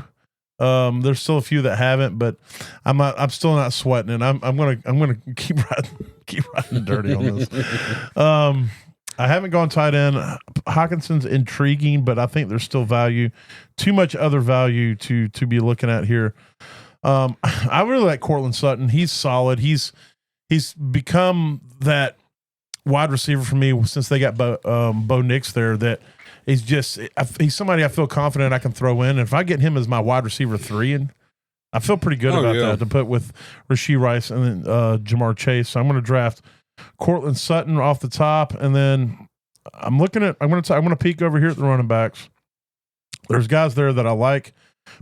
Speaker 3: There's still a few that haven't, but I'm still not sweating it. I'm gonna keep riding dirty on this. I haven't gone tight end. Hawkinson's intriguing, but I think there's still value. Too much other value to be looking at here. I really like Courtland Sutton. He's solid. He's become that wide receiver for me since they got Bo Nix there. That he's somebody I feel confident I can throw in. And if I get him as my wide receiver 3, and I feel pretty good about that to put with Rashee Rice and then Jamar Chase. So I'm going to draft Courtland Sutton off the top, and then I'm going to peek over here at the running backs. There's guys there that I like,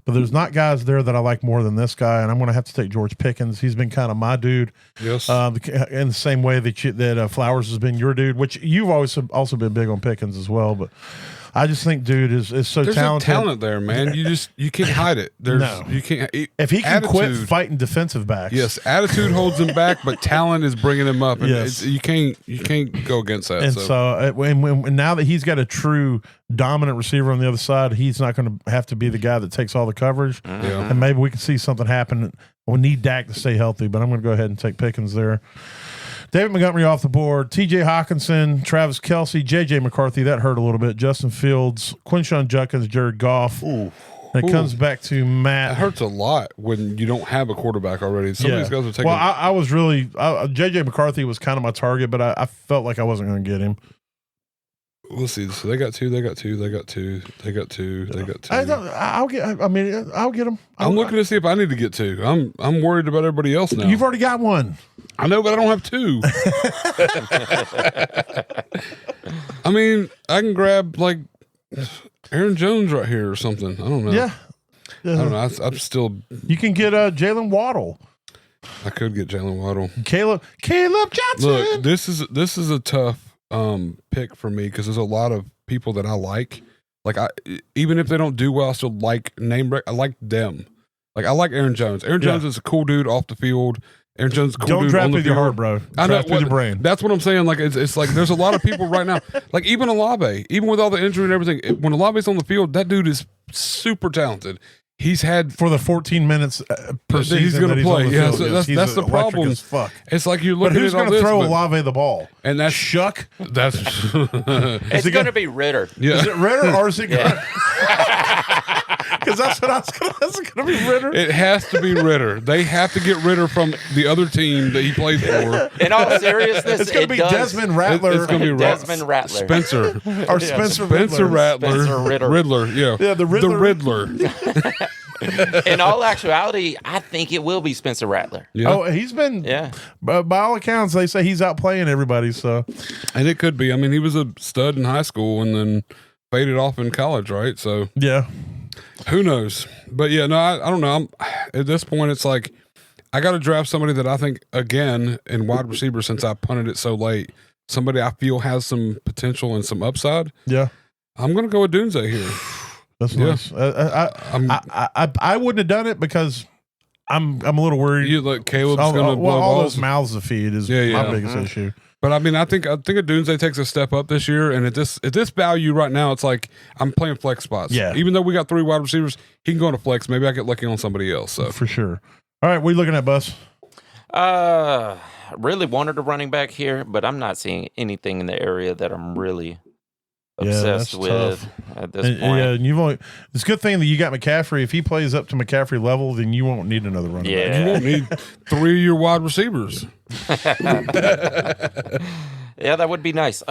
Speaker 3: but there's not guys there that I like more than this guy, and I'm going to have to take George Pickens. He's been kind of my dude.
Speaker 1: Yes.
Speaker 3: In the same way that Flowers has been your dude, which you've always also been big on Pickens as well, but I just think dude is so
Speaker 1: There's
Speaker 3: talented.
Speaker 1: There's talent there, man. You can't hide it. You can't.
Speaker 3: If he can quit fighting defensive backs.
Speaker 1: Yes, attitude holds him back, but talent is bringing him up. And
Speaker 3: yes.
Speaker 1: You can't go against that.
Speaker 3: And so now that he's got a true dominant receiver on the other side, he's not going to have to be the guy that takes all the coverage.
Speaker 1: Yeah.
Speaker 3: And maybe we can see something happen. We need Dak to stay healthy, but I'm going to go ahead and take Pickens there. David Montgomery off the board. T.J. Hawkinson, Travis Kelce, J.J. McCarthy. That hurt a little bit. Justin Fields, Quinshon Judkins, Jared Goff. Ooh. And it comes back to Matt.
Speaker 1: It hurts a lot when you don't have a quarterback already. Some of these guys are taking.
Speaker 3: Well, I was really J.J. McCarthy was kind of my target, but I felt like I wasn't going to get him.
Speaker 1: We'll see. So they got two. I'll get
Speaker 3: them.
Speaker 1: I'm looking to see if I need to get 2. I'm worried about everybody else now.
Speaker 3: You've already got 1.
Speaker 1: I know, but I don't have 2. I mean, I can grab like Aaron Jones right here or something. I don't know.
Speaker 3: Yeah.
Speaker 1: I don't know. I'm still.
Speaker 3: You can get Jalen Waddle.
Speaker 1: I could get Jalen Waddle.
Speaker 3: Caleb Johnson.
Speaker 1: Look, this is a tough pick for me because there's a lot of people that I like. Like even if they don't do well, I still like I like them. Like I like Aaron Jones. Aaron Jones is a cool dude off the field. Aaron Jones is a cool dude
Speaker 3: draft
Speaker 1: on the
Speaker 3: with
Speaker 1: field.
Speaker 3: your heart, bro.
Speaker 1: I know
Speaker 3: draft with your brain.
Speaker 1: That's what I'm saying. Like it's like there's a lot of people right now. Like even Olave, even with all the injury and everything, when Olave's on the field, that dude is super talented. He's had
Speaker 3: for the 14 minutes per season
Speaker 1: he's going to play. Yeah, so that's the problem.
Speaker 3: As fuck.
Speaker 1: It's like you're looking
Speaker 3: but who's
Speaker 1: at all
Speaker 3: going to
Speaker 1: this,
Speaker 3: throw Olave the ball?
Speaker 1: And that's
Speaker 3: Shuck.
Speaker 1: That's
Speaker 4: it's going to be Ritter.
Speaker 1: Yeah.
Speaker 3: Is it Ritter or is it? Because that's what I was going to. That's going to be Ritter.
Speaker 1: It has to be Ritter. They have to get Ritter from the other team that he plays for.
Speaker 4: In all seriousness,
Speaker 3: it's going to be Desmond Rattler.
Speaker 1: It's going to be
Speaker 4: Desmond Rattler.
Speaker 3: Spencer
Speaker 1: Rattler. Riddler. Yeah.
Speaker 3: Yeah. The Riddler.
Speaker 4: In all actuality, I think it will be Spencer Rattler.
Speaker 1: Yeah.
Speaker 3: Oh, he's been.
Speaker 4: Yeah.
Speaker 3: By all accounts, they say he's outplaying everybody. So,
Speaker 1: and it could be. I mean, he was a stud in high school and then faded off in college, right? So
Speaker 3: yeah.
Speaker 1: Who knows? But yeah, no, I don't know. At this point, it's like I got to draft somebody that I think again in wide receiver since I punted it so late. Somebody I feel has some potential and some upside.
Speaker 3: Yeah.
Speaker 1: I'm going to go with Dunze here.
Speaker 3: That's nice. I wouldn't have done it because I'm a little worried.
Speaker 1: You look, Caleb's going to blow
Speaker 3: all
Speaker 1: balls.
Speaker 3: those mouths to feed is my biggest issue.
Speaker 1: But I mean, I think a Dunze takes a step up this year, and at this value right now, it's like I'm playing flex spots.
Speaker 3: Yeah.
Speaker 1: Even though we got 3 wide receivers, he can go into flex. Maybe I get lucky on somebody else. So
Speaker 3: for sure. All right, what are you looking at, Bus?
Speaker 4: Really wanted a running back here, but I'm not seeing anything in the area that I'm really obsessed with
Speaker 3: tough.
Speaker 4: At this point.
Speaker 3: Yeah, and it's a good thing that you got McCaffrey. If he plays up to McCaffrey level, then you won't need another running back.
Speaker 1: You won't need 3 of your wide receivers.
Speaker 4: Yeah, that would be nice.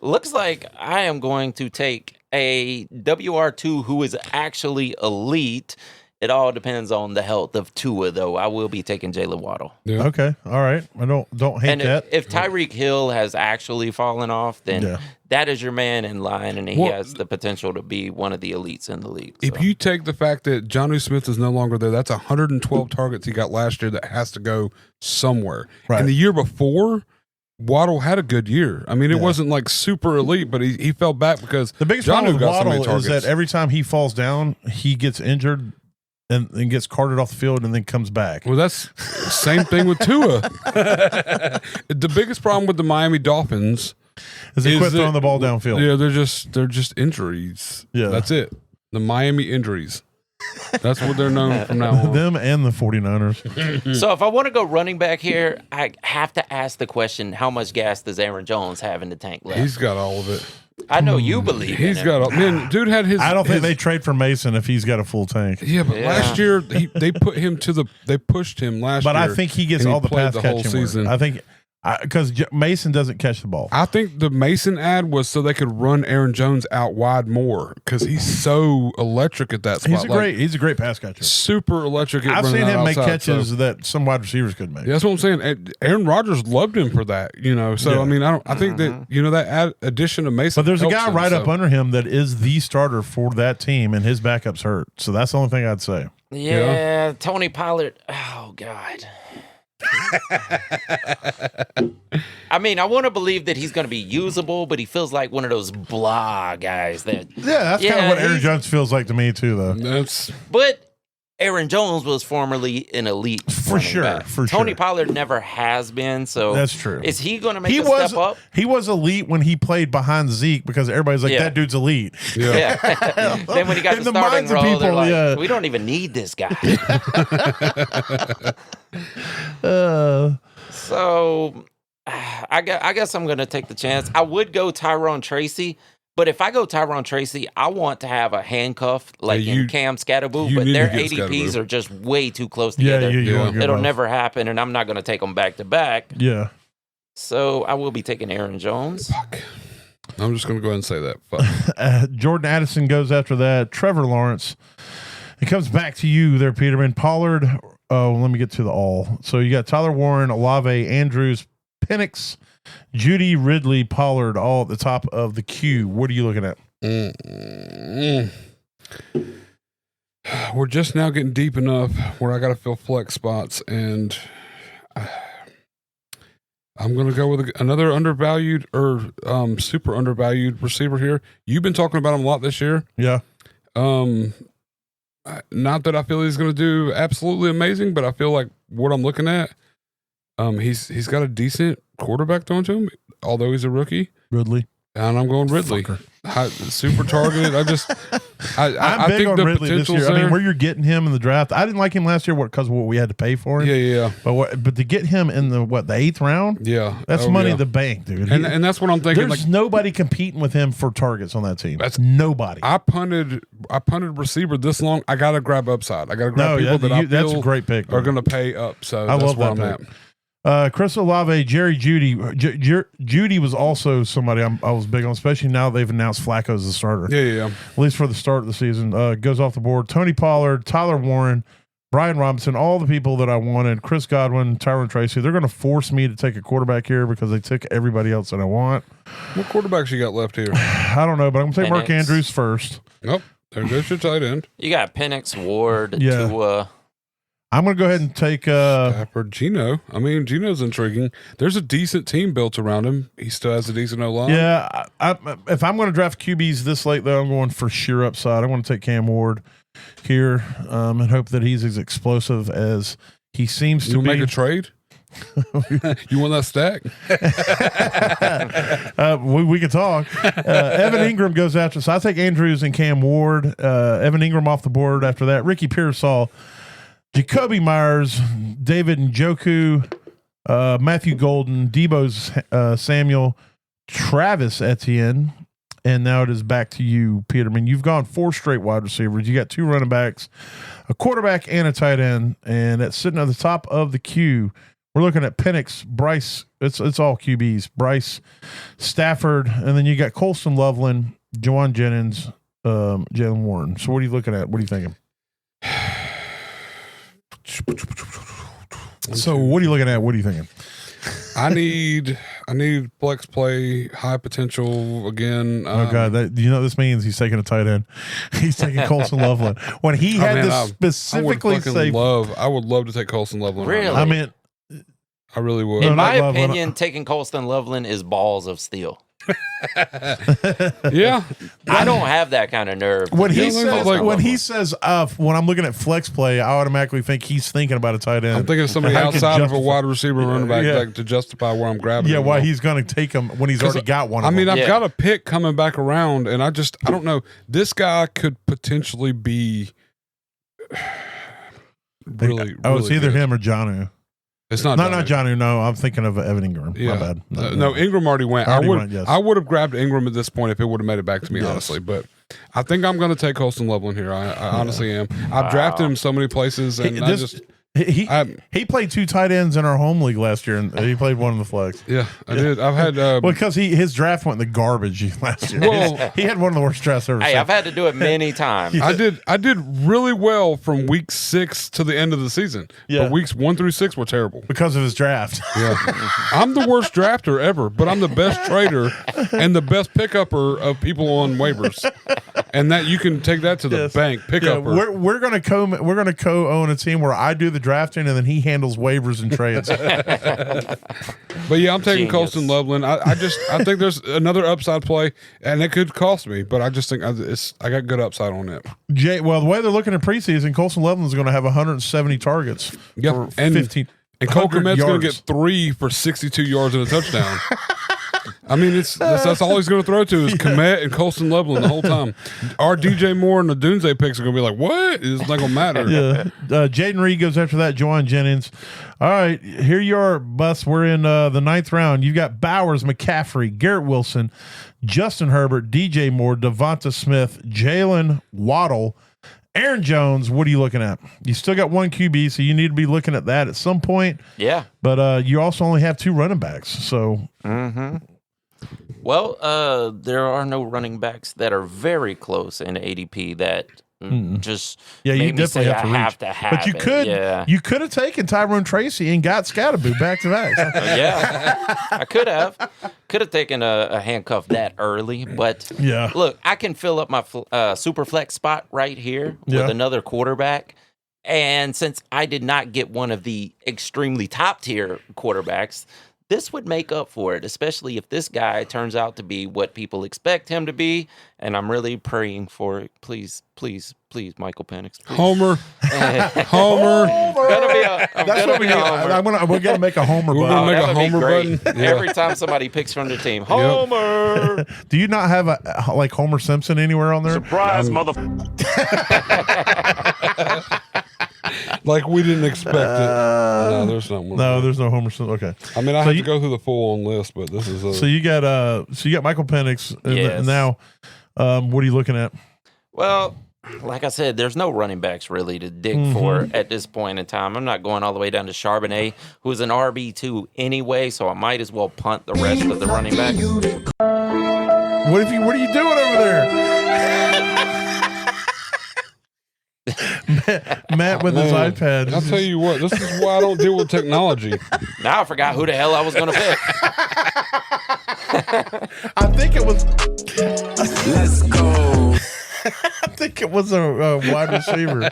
Speaker 4: Looks like I am going to take a WR2 who is actually elite. It all depends on the health of Tua, though. I will be taking Jalen Waddle.
Speaker 3: Yeah. Okay, all right. I don't hate that.
Speaker 4: If Tyreek Hill has actually fallen off, then that is your man in line, and he has the potential to be one of the elites in the league. So.
Speaker 1: If you take the fact that Jonnu Smith is no longer there, that's 112 targets he got last year that has to go somewhere. Right. And the year before, Waddle had a good year. I mean, it wasn't like super elite, but he fell back because
Speaker 3: the biggest problem with Waddle is that every time he falls down, he gets injured. And gets carted off the field and then comes back.
Speaker 1: Well, that's same thing with Tua. The biggest problem with the Miami Dolphins
Speaker 3: is they quit throwing the ball downfield.
Speaker 1: Yeah, they're just injuries.
Speaker 3: Yeah,
Speaker 1: that's it. The Miami injuries. That's what they're known from now on.
Speaker 3: Them and the 49ers.
Speaker 4: So if I want to go running back here, I have to ask the question: how much gas does Aaron Jones have in the tank left?
Speaker 1: He's got all of it.
Speaker 4: I know you believe
Speaker 1: He's
Speaker 4: in
Speaker 1: got
Speaker 4: him.
Speaker 1: all. Man, dude had his.
Speaker 3: I don't think
Speaker 1: his-
Speaker 3: they trade for Mason if he's got a full tank.
Speaker 1: Yeah, but last year they put him to the. They pushed him last year.
Speaker 3: But I think he gets
Speaker 1: and
Speaker 3: all the
Speaker 1: played
Speaker 3: pass
Speaker 1: the whole
Speaker 3: catching
Speaker 1: season.
Speaker 3: work. I think because Mason doesn't catch the ball.
Speaker 1: I think the Mason ad was so they could run Aaron Jones out wide more because he's so electric at that spot.
Speaker 3: He's a great pass catcher.
Speaker 1: Super electric. At
Speaker 3: I've
Speaker 1: running
Speaker 3: seen
Speaker 1: out
Speaker 3: him make
Speaker 1: outside,
Speaker 3: catches
Speaker 1: so.
Speaker 3: that some wide receivers couldn't make.
Speaker 1: Yeah, that's what I'm saying. And Aaron Rodgers loved him for that, So
Speaker 3: Yeah.
Speaker 1: I mean, I think that that addition of Mason.
Speaker 3: But there's a
Speaker 1: helps
Speaker 3: guy
Speaker 1: him,
Speaker 3: right
Speaker 1: so.
Speaker 3: up under him that is the starter for that team, and his backup's hurt. So that's the only thing I'd say.
Speaker 4: Yeah, Tony Pollard. Oh God. I mean, I want to believe that he's going to be usable, but he feels like one of those blah guys that.
Speaker 3: Yeah, that's kind of what Aaron Jones feels like to me too, though.
Speaker 4: But Aaron Jones was formerly an elite
Speaker 3: For
Speaker 4: running
Speaker 3: sure,
Speaker 4: back.
Speaker 3: for
Speaker 4: Tony
Speaker 3: sure.
Speaker 4: Pollard never has been, so
Speaker 3: That's true.
Speaker 4: Is he going to make a step up?
Speaker 3: He was elite when he played behind Zeke because everybody's like, that dude's elite.
Speaker 1: Yeah.
Speaker 4: Then when he got
Speaker 3: In
Speaker 4: the
Speaker 3: the
Speaker 4: starting
Speaker 3: minds of
Speaker 4: role, they're
Speaker 3: people,
Speaker 4: like,
Speaker 3: yeah.
Speaker 4: we don't even need this guy. So I guess I'm going to take the chance. I would go Tyrone Tracy, but if I go Tyrone Tracy, I want to have a handcuff like in Cam Scatterboo, but their ADPs are just way too close together. It'll never happen, and I'm not going to take them back to back.
Speaker 3: Yeah.
Speaker 4: So I will be taking Aaron Jones.
Speaker 1: Fuck. I'm just going to go ahead and say that. Fuck.
Speaker 3: Jordan Addison goes after that. Trevor Lawrence. It comes back to you there, Peterman. Pollard. Oh, let me get to the all. So you got Tyler Warren, Olave, Andrews, Penix, Judy, Ridley, Pollard, all at the top of the queue. What are you looking at?
Speaker 1: We're just now getting deep enough where I got to fill flex spots, and I'm going to go with another undervalued or super undervalued receiver here. You've been talking about him a lot this year.
Speaker 3: Yeah.
Speaker 1: Not that I feel he's going to do absolutely amazing, but I feel like what I'm looking at, he's got a decent quarterback thrown to him, although he's a rookie.
Speaker 3: Ridley.
Speaker 1: And I'm going Ridley. Super targeted. I'm
Speaker 3: big
Speaker 1: think
Speaker 3: on
Speaker 1: the
Speaker 3: Ridley this year.
Speaker 1: potential's there.
Speaker 3: I mean, where you're getting him in the draft, I didn't like him last year because of what we had to pay for him.
Speaker 1: Yeah.
Speaker 3: But to get him in the 8th round, that's money in the bank, dude.
Speaker 1: And that's what I'm thinking.
Speaker 3: There's nobody competing with him for targets on that team. That's nobody.
Speaker 1: I punted receiver this long. I got to grab upside. I got to grab people that I
Speaker 3: that's
Speaker 1: feel
Speaker 3: a great pick.
Speaker 1: are going to pay up. So
Speaker 3: I
Speaker 1: that's
Speaker 3: love
Speaker 1: where
Speaker 3: that
Speaker 1: I'm
Speaker 3: pick.
Speaker 1: at.
Speaker 3: Chris Olave, Jerry Judy. Judy was also somebody I was big on, especially now they've announced Flacco as the starter.
Speaker 1: Yeah.
Speaker 3: At least for the start of the season. Goes off the board. Tony Pollard, Tyler Warren, Brian Robinson, all the people that I wanted. Chris Godwin, Tyrone Tracy. They're going to force me to take a quarterback here because they took everybody else that I want.
Speaker 1: What quarterbacks you got left here?
Speaker 3: I don't know, but I'm going to take Mark Andrews first.
Speaker 1: Nope. There goes your tight end.
Speaker 4: You got Penix, Ward,
Speaker 3: Yeah.
Speaker 4: Tua.
Speaker 3: I'm going to go ahead and take
Speaker 1: Stafford, Geno. I mean, Geno's intriguing. There's a decent team built around him. He still has a decent O-line.
Speaker 3: Yeah, if I'm going to draft QBs this late, though, I'm going for sheer upside. I want to take Cam Ward here and hope that he's as explosive as he seems to be.
Speaker 1: You make a trade? You want that stack?
Speaker 3: We can talk. Evan Ingram goes after. So I take Andrews and Cam Ward. Evan Ingram off the board after that. Ricky Pearsall, Jacoby Myers, David Njoku, Matthew Golden, Debo Samuel, Travis Etienne. And now it is back to you, Peterman. You've gone 4 straight wide receivers. You got 2 running backs, a quarterback, and a tight end. And that's sitting at the top of the queue. We're looking at Penix, Bryce. It's all QBs. Bryce, Stafford, and then you got Colston Loveland, Juwan Jennings, Jalen Warren. So what are you looking at? What are you thinking? So what are you looking at? What are you thinking?
Speaker 1: I need flex play, high potential again.
Speaker 3: Oh God, this means he's taking a tight end. He's taking Colston Loveland when he had to specifically say.
Speaker 1: I would love to take Colston Loveland.
Speaker 4: Really?
Speaker 3: I mean,
Speaker 1: I really would.
Speaker 4: In my
Speaker 3: Loveland.
Speaker 4: opinion, taking Colston Loveland is balls of steel.
Speaker 1: Yeah,
Speaker 4: I don't have that kind of nerve.
Speaker 3: When he
Speaker 1: Yeah,
Speaker 3: says,
Speaker 1: like-
Speaker 3: when he says, when I'm looking at flex play, I automatically think he's thinking about a tight end.
Speaker 1: I'm thinking of somebody
Speaker 3: I can
Speaker 1: outside of a
Speaker 3: justify-
Speaker 1: wide receiver running back
Speaker 3: Yeah.
Speaker 1: like, to justify where I'm grabbing.
Speaker 3: Yeah,
Speaker 1: him.
Speaker 3: why he's going to take him when he's already got one.
Speaker 1: I mean,
Speaker 3: of them.
Speaker 1: I've got a pick coming back around, and I don't know. This guy could potentially be really.
Speaker 3: It's either him or Jonnu.
Speaker 1: It's not
Speaker 3: Jonnu. No, I'm thinking of Evan Ingram.
Speaker 1: Yeah.
Speaker 3: My bad.
Speaker 1: No, Ingram already went.
Speaker 3: Yes.
Speaker 1: I would have grabbed Ingram at this point if it would have made it back to me, honestly. But I think I'm going to take Colston Loveland here. I honestly am. I've drafted him so many places, and
Speaker 3: he played 2 tight ends in our home league last year, and he played one in the flex.
Speaker 1: Yeah, I did. I've had
Speaker 3: because his draft went in the garbage last year. Well, he had one of the worst drafts ever.
Speaker 4: Hey, I've had to do it many times.
Speaker 1: I did really well from week 6 to the end of the season.
Speaker 3: Yeah.
Speaker 1: But weeks 1 through 6 were terrible
Speaker 3: because of his draft.
Speaker 1: Yeah, I'm the worst drafter ever, but I'm the best trader and the best pickupper of people on waivers, and that you can take that to the bank. Pickupper.
Speaker 3: We're gonna co-own a team where I do the drafting and then he handles waivers and trades.
Speaker 1: But yeah, I'm taking Colston Loveland. I think there's another upside play, and it could cost me, but I just think I got good upside on it.
Speaker 3: Well, the way they're looking at preseason, Colston Loveland is going to have 170 targets.
Speaker 1: Yep,
Speaker 3: and 15.
Speaker 1: And Cole Kmet's going to get 3 for 62 yards and a touchdown. I mean, that's all he's going to throw to is Kmet and Colston Loveland the whole time. Our DJ Moore and the Dunze picks are going to be like, what? It's not going to matter.
Speaker 3: Yeah. Jaden Reed goes after that. Juwan Jennings. All right, here you are, Bus. We're in the 9th round. You've got Bowers, McCaffrey, Garrett Wilson, Justin Herbert, DJ Moore, Devonta Smith, Jalen Waddle, Aaron Jones. What are you looking at? You still got 1 QB, so you need to be looking at that at some point.
Speaker 4: Yeah.
Speaker 3: But you also only have 2 running backs. So.
Speaker 4: Mm-hmm. Well, there are no running backs that are very close in ADP that just
Speaker 3: you definitely have to
Speaker 4: have
Speaker 3: but you could have taken Tyrone Tracy and got Scatterboo back to back.
Speaker 4: Yeah, I could have taken a handcuff that early, but look, I can fill up my SuperFlex spot right here with another quarterback. And since I did not get one of the extremely top tier quarterbacks, this would make up for it, especially if this guy turns out to be what people expect him to be. And I'm really praying for it. Please, please, please, Michael Penix. Please.
Speaker 1: Homer.
Speaker 3: We're going to make a Homer button.
Speaker 1: We're going to make a Homer button.
Speaker 4: Yeah. Every time somebody picks from the team. Homer.
Speaker 3: Do you not have like Homer Simpson anywhere on there?
Speaker 2: Surprise,
Speaker 1: Like we didn't expect it. No, there's not one.
Speaker 3: No, there's no Homer Simpson. Okay.
Speaker 1: I mean, I have to go through the full on list, but this is
Speaker 3: so you got Michael Penix. And now, what are you looking at?
Speaker 4: Well, like I said, there's no running backs really to dig for at this point in time. I'm not going all the way down to Charbonnet, who's an RB2 anyway, so I might as well punt the rest of the running backs.
Speaker 3: What are you doing over there? Matt with his iPad.
Speaker 1: I'll tell you what, this is why I don't deal with technology.
Speaker 4: Now I forgot who the hell I was going to pick.
Speaker 3: I think it was.
Speaker 2: Let's go.
Speaker 3: I think it was a wide receiver.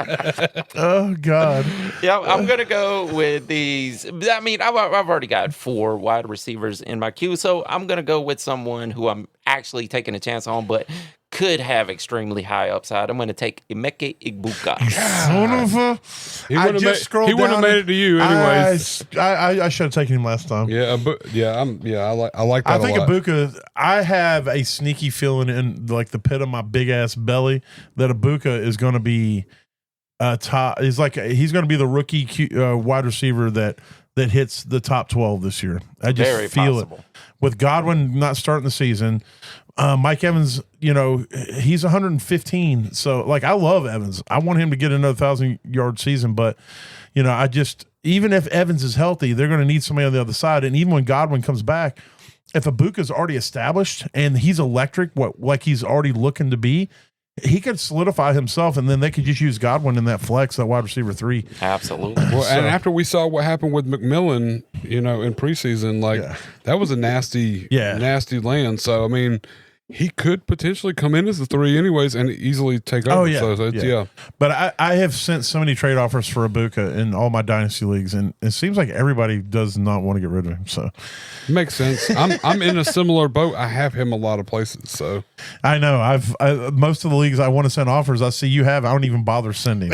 Speaker 3: Oh, God.
Speaker 4: Yeah, I'm going to go with these. I mean, I've already got 4 wide receivers in my queue, so I'm going to go with someone who I'm actually taking a chance on, but could have extremely high upside. I'm going to take Emeka Egbuka.
Speaker 1: He wouldn't have made it to you anyways.
Speaker 3: I should have taken him last time.
Speaker 1: Yeah, I like that.
Speaker 3: I think Egbuka. I have a sneaky feeling in like the pit of my big ass belly that Egbuka is going to be top. He's going to be the rookie wide receiver that hits the top 12 this year. I just
Speaker 4: Very
Speaker 3: feel
Speaker 4: possible.
Speaker 3: it. With Godwin not starting the season, Mike Evans, he's 115. So, like, I love Evans. I want him to get another 1,000-yard season. But, even if Evans is healthy, they're going to need somebody on the other side. And even when Godwin comes back, if Ibuka's already established and he's electric, like he's already looking to be, he could solidify himself, and then they could just use Godwin in that flex, that wide receiver 3.
Speaker 4: Absolutely.
Speaker 1: Well, and after we saw what happened with McMillan, in preseason, that was a nasty land. So, I mean, he could potentially come in as the 3 anyways and easily take over.
Speaker 3: Oh, yeah.
Speaker 1: So
Speaker 3: But I have sent so many trade offers for Ibuka in all my dynasty leagues, and it seems like everybody does not want to get rid of him. So
Speaker 1: it makes sense. I'm in a similar boat. I have him a lot of places. So
Speaker 3: I know most of the leagues I want to send offers. I see you have. I don't even bother sending.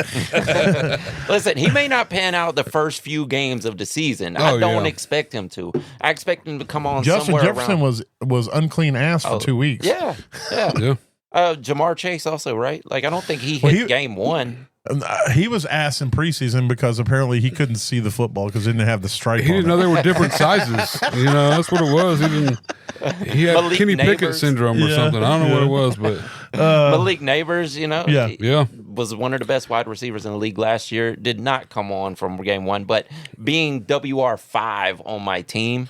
Speaker 4: Listen, he may not pan out the first few games of the season. I don't expect him to. I expect him to come on.
Speaker 3: Justin
Speaker 4: somewhere
Speaker 3: Jefferson
Speaker 4: around.
Speaker 3: was unclean ass for 2 weeks.
Speaker 4: Yeah.
Speaker 1: yeah.
Speaker 4: Jamar Chase also, right? Like, I don't think he hit game 1.
Speaker 3: He was asked in preseason because apparently he couldn't see the football because he didn't have the stripe.
Speaker 1: He didn't know they were different sizes. That's what it was. He had
Speaker 4: Malik
Speaker 1: Kenny Pickett
Speaker 4: Neighbors.
Speaker 1: syndrome or something. I don't know what it was, but
Speaker 4: Malik Neighbors, he
Speaker 1: yeah,
Speaker 4: was one of the best wide receivers in the league last year. Did not come on from game one, but being WR5 on my team,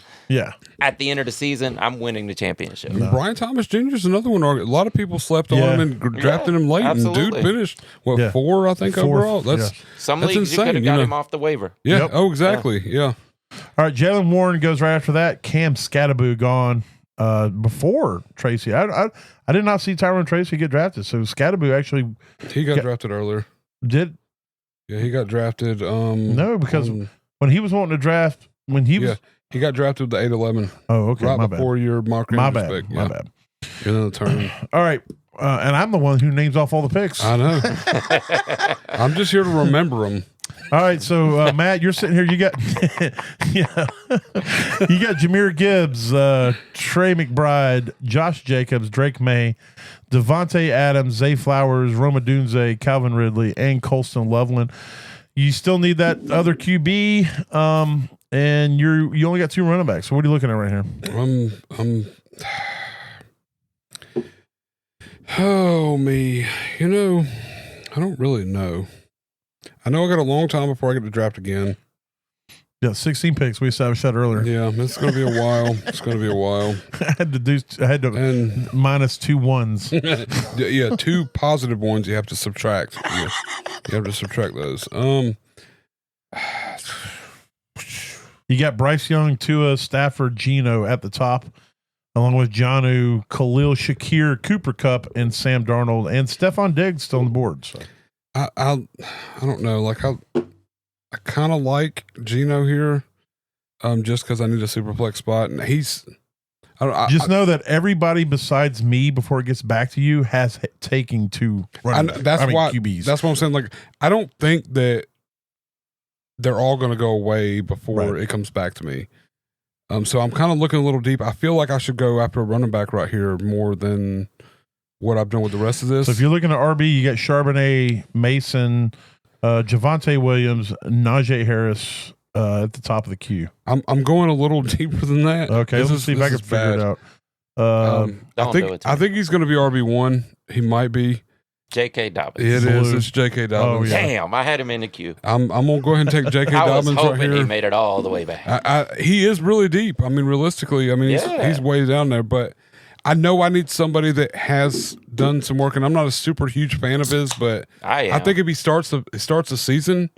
Speaker 4: at the end of the season, I'm winning the championship.
Speaker 1: No. Brian Thomas Jr. is another one. A lot of people slept on him and drafted him late,
Speaker 4: absolutely.
Speaker 1: and dude finished 4, I think, overall. That's
Speaker 4: some
Speaker 1: that's
Speaker 4: leagues
Speaker 1: insane,
Speaker 4: you could have got him off the waiver.
Speaker 1: Yeah. Yep. Oh, exactly. Yeah.
Speaker 3: All right. Jalen Warren goes right after that. Cam Scatteraboo gone before Tracy. I did not see Tyrone Tracy get drafted. So Scatteraboo actually
Speaker 1: he got drafted earlier.
Speaker 3: Did
Speaker 1: he got drafted?
Speaker 3: No, because when he was wanting to draft, when he was.
Speaker 1: He got drafted with the 8-11.
Speaker 3: Oh, okay.
Speaker 1: Right
Speaker 3: my
Speaker 1: before
Speaker 3: bad.
Speaker 1: your Mark
Speaker 3: My
Speaker 1: Andrews
Speaker 3: bad.
Speaker 1: pick.
Speaker 3: My bad.
Speaker 1: And then the turn.
Speaker 3: All right. And I'm the one who names off all the picks.
Speaker 1: I know. I'm just here to remember them.
Speaker 3: All right. So, Matt, you're sitting here. You got you got Jahmyr Gibbs, Trey McBride, Josh Jacobs, Drake May, Devontae Adams, Zay Flowers, Roma Dunze, Calvin Ridley, and Colston Loveland. You still need that other QB. And you only got 2 running backs. So what are you looking at right here?
Speaker 1: Oh me. I don't really know. I know I got a long time before I get to draft again.
Speaker 3: Yeah, 16 picks. We established that earlier.
Speaker 1: Yeah, it's going to be a while.
Speaker 3: I had to minus 2 ones.
Speaker 1: Yeah, 2 positive ones you have to subtract. Yeah, you have to subtract those.
Speaker 3: You got Bryce Young, Tua, Stafford, Geno at the top, along with Jonnu, Khalil Shakir, Cooper Kupp, and Sam Darnold, and Stephon Diggs still on the board. So.
Speaker 1: I don't know. Like I kind of like Geno here, just because I need a SuperFlex spot, and he's.
Speaker 3: Know that everybody besides me, before it gets back to you, has taken 2 running backs.
Speaker 1: That's why
Speaker 3: QBs.
Speaker 1: That's what I'm saying. Like I don't think that they're all going to go away before it comes back to me. So I'm kind of looking a little deep. I feel like I should go after a running back right here more than what I've done with the rest of this.
Speaker 3: So if you're looking at RB, you got Charbonnet, Mason, Javonte Williams, Najee Harris at the top of the queue.
Speaker 1: I'm going a little deeper than that.
Speaker 3: Okay, let's see if I can figure it out.
Speaker 1: I think he's going to be RB1. He might be.
Speaker 4: J.K. Dobbins.
Speaker 1: It is. It's J.K. Dobbins.
Speaker 4: Oh, yeah. Damn, I had him in the queue.
Speaker 1: I'm going to go ahead and take J.K. Dobbins right here.
Speaker 4: He made it all the way back.
Speaker 1: He is really deep. I mean, realistically, he's way down there. But I know I need somebody that has done some work, and I'm not a super huge fan of his, but I think if he starts the season,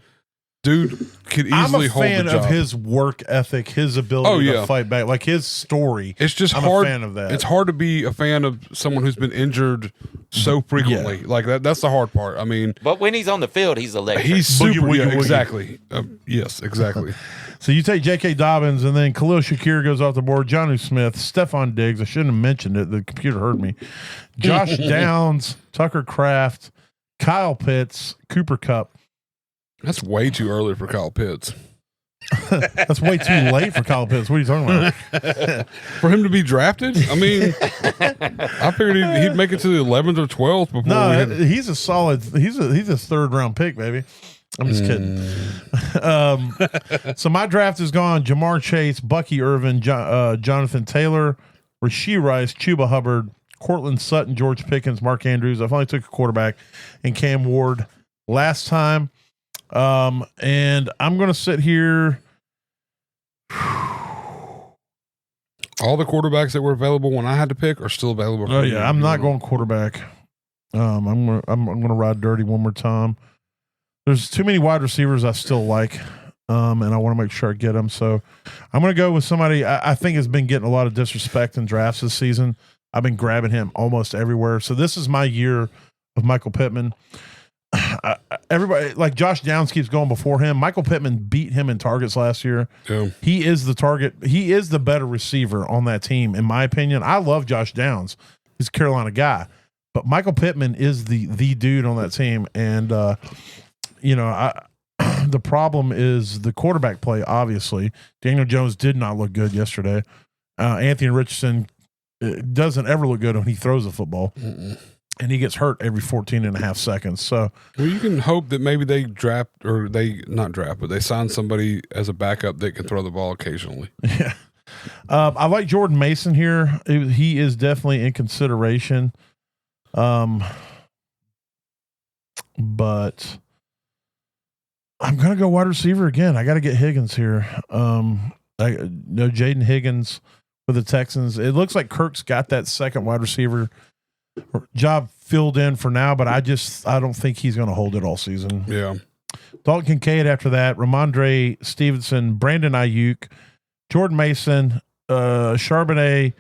Speaker 1: dude could easily hold the job.
Speaker 3: I'm a fan of his work ethic, his ability to fight back, like his story.
Speaker 1: It's just
Speaker 3: I'm a fan of that.
Speaker 1: It's hard to be a fan of someone who's been injured so frequently. Like that's the hard part. I mean,
Speaker 4: but when he's on the field, he's electric.
Speaker 1: He's super. Boogie. Exactly. Yes, exactly.
Speaker 3: So you take J.K. Dobbins, and then Khalil Shakir goes off the board. Jonnu Smith, Stephon Diggs. I shouldn't have mentioned it. The computer heard me. Josh Downs, Tucker Kraft, Kyle Pitts, Cooper Kupp.
Speaker 1: That's way too early for Kyle Pitts.
Speaker 3: That's way too late for Kyle Pitts. What are you talking about?
Speaker 1: For him to be drafted? I mean, I figured he'd make it to the 11th or 12th before.
Speaker 3: No, he's a solid. He's a 3rd round pick, baby. I'm just kidding. So my draft is gone. Jamar Chase, Bucky Irvin, Jonathan Taylor, Rashee Rice, Chuba Hubbard, Cortland Sutton, George Pickens, Mark Andrews. I finally took a quarterback, and Cam Ward last time. And I'm going to sit here.
Speaker 1: All the quarterbacks that were available when I had to pick are still available.
Speaker 3: Oh yeah, I'm not going quarterback. I'm gonna ride dirty one more time. There's too many wide receivers I still like, and I want to make sure I get them. So I'm gonna go with somebody I think has been getting a lot of disrespect in drafts this season. I've been grabbing him almost everywhere. So this is my year of Michael Pittman. Everybody like Josh Downs keeps going before him. Michael Pittman beat him in targets last year.
Speaker 1: Yeah.
Speaker 3: He is the target. He is the better receiver on that team, in my opinion. I love Josh Downs. He's a Carolina guy, but Michael Pittman is the dude on that team. And the problem is the quarterback play. Obviously, Daniel Jones did not look good yesterday. Anthony Richardson doesn't ever look good when he throws the football. and he gets hurt every 14 and a half seconds. So,
Speaker 1: well, you can hope that maybe they they sign somebody as a backup that can throw the ball occasionally.
Speaker 3: Yeah. I like Jordan Mason here. He is definitely in consideration. But I'm going to go wide receiver again. I got to get Higgins here. I know Jaden Higgins for the Texans. It looks like Kirk's got that second wide receiver job filled in for now, but I don't think he's going to hold it all season.
Speaker 1: Yeah.
Speaker 3: Dalton Kincaid after that, Ramondre Stevenson, Brandon Ayuk, Jordan Mason, Charbonnet,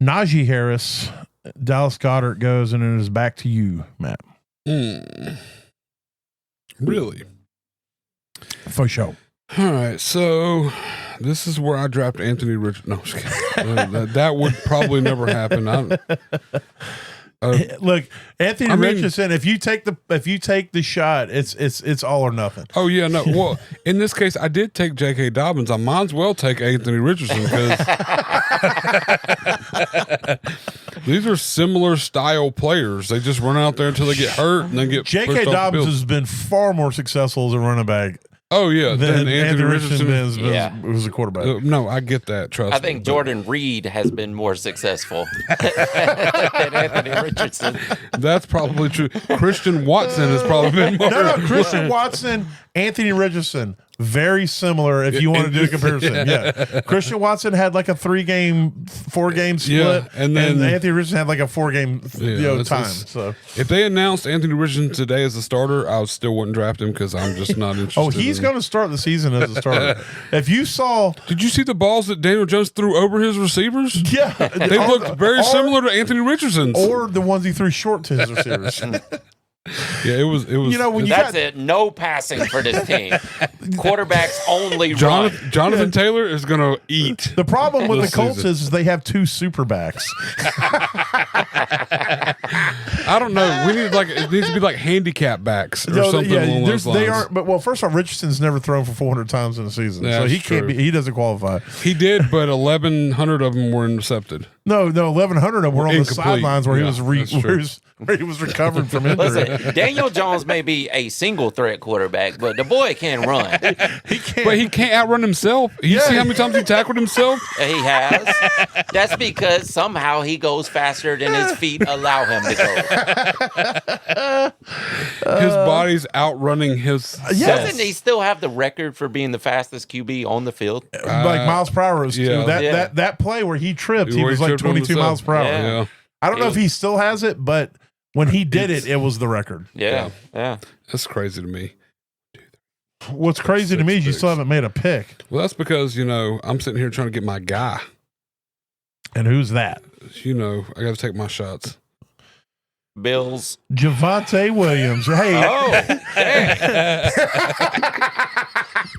Speaker 3: Najee Harris, Dallas Goedert goes, and it is back to you, Matt.
Speaker 1: Really?
Speaker 3: For sure.
Speaker 1: All right, so this is where I dropped Anthony Richardson. No, I'm just kidding. That would probably never happen.
Speaker 3: Look, Anthony Richardson. If you take the shot, it's all or nothing.
Speaker 1: Oh yeah, no. Well, in this case, I did take J.K. Dobbins. I might as well take Anthony Richardson because these are similar style players. They just run out there until they get hurt and then get.
Speaker 3: J.K. Dobbins has been far more successful as a running back.
Speaker 1: Oh yeah,
Speaker 3: than Anthony Richardson was a quarterback.
Speaker 1: No, I get that. Trust me.
Speaker 4: I think Jordan Reed has been more successful than Anthony Richardson.
Speaker 1: That's probably true. Christian Watson has probably been more.
Speaker 3: No, Christian Watson, Anthony Richardson, very similar. If you want to do a comparison, yeah. Christian Watson had like a 4-game split,
Speaker 1: and then
Speaker 3: Anthony Richardson had like a 4-game time. So
Speaker 1: if they announced Anthony Richardson today as a starter, I still wouldn't draft him because I'm just not interested.
Speaker 3: Oh, he's going to start the season as a starter. If you saw,
Speaker 1: did you see the balls that Daniel Jones threw over his receivers?
Speaker 3: Yeah,
Speaker 1: they looked very similar to Anthony Richardson's,
Speaker 3: or the ones he threw short to his receivers.
Speaker 1: Yeah, it was.
Speaker 3: You know, when
Speaker 4: that's it. No passing for this team. Quarterbacks only run.
Speaker 1: Jonathan Taylor is going to eat.
Speaker 3: The problem with the Colts is they have 2 super backs.
Speaker 1: I don't know. It needs to be like handicap backs or something along those lines.
Speaker 3: They aren't. But first off, Richardson's never thrown for 400 times in a season, so he can't be. He doesn't qualify.
Speaker 1: He did, but 1,100 of them were intercepted.
Speaker 3: No, 1,100 of them were on the sidelines where he was recovering from injury.
Speaker 4: Listen, Daniel Jones may be a single threat quarterback, but the boy can run.
Speaker 1: He can't. But he can't outrun himself. You see how many times he tackled himself?
Speaker 4: He has. That's because somehow he goes faster than his feet allow him to
Speaker 1: go. His body's outrunning his.
Speaker 4: Doesn't he still have the record for being the fastest QB on the field?
Speaker 3: Like miles per hour was too. That play where he tripped, he was like 22 miles per hour.
Speaker 1: Yeah.
Speaker 3: I don't know if he still has it, but when he did it was the record.
Speaker 4: Yeah.
Speaker 1: That's crazy to me.
Speaker 3: What's crazy to me is you still haven't made a pick.
Speaker 1: Well, that's because, I'm sitting here trying to get my guy.
Speaker 3: And who's that?
Speaker 1: I got to take my shots.
Speaker 4: Bills.
Speaker 3: Javonte Williams. Hey.
Speaker 4: Oh,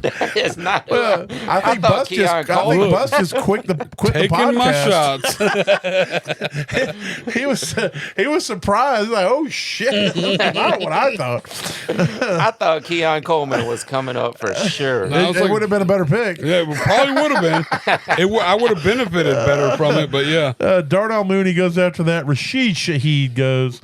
Speaker 4: that is not.
Speaker 3: I think Bus just quit the podcast.
Speaker 1: My shots.
Speaker 3: he was surprised. Like, oh shit! Not what I thought.
Speaker 4: I thought Keon Coleman was coming up for sure.
Speaker 3: It would have been a better pick.
Speaker 1: Yeah, it probably would have been. I would have benefited better from it, but yeah.
Speaker 3: Darnell Mooney goes after that. Rashid Shaheed goes.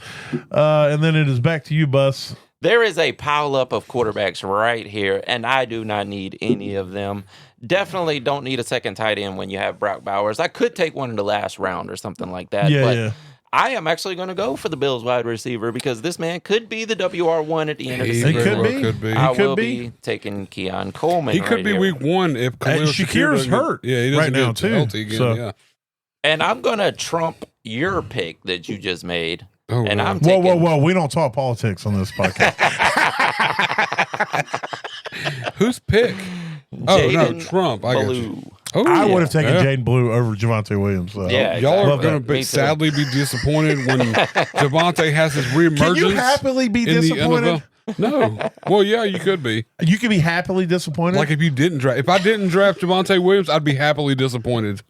Speaker 3: And then it is back to you, Bus.
Speaker 4: There is a pileup of quarterbacks right here, and I do not need any of them. Definitely don't need a second tight end when you have Brock Bowers. I could take one in the last round or something like that. But I am actually going to go for the Bills wide receiver because this man could be the WR1 at the end of the season.
Speaker 3: He could be.
Speaker 4: I will be taking Keon Coleman.
Speaker 1: He could be
Speaker 4: here.
Speaker 1: week 1 if
Speaker 3: Shakir's hurt.
Speaker 1: Yeah, he doesn't
Speaker 3: right now too.
Speaker 1: Healthy again,
Speaker 3: so.
Speaker 1: Yeah.
Speaker 4: And I'm going to trump your pick that you just made.
Speaker 1: Oh,
Speaker 4: and I'm
Speaker 3: taking... Whoa. We don't talk politics on this podcast.
Speaker 1: Whose pick? Trump. I got you.
Speaker 3: I would have taken Jaden Blue over Javonte Williams. So.
Speaker 4: Yeah,
Speaker 1: y'all are going to sadly be disappointed when Javonte has his reemergence.
Speaker 3: Can you happily be disappointed?
Speaker 1: No. Well, yeah, you could be.
Speaker 3: You could be happily disappointed.
Speaker 1: Like if I didn't draft Javonte Williams, I'd be happily disappointed.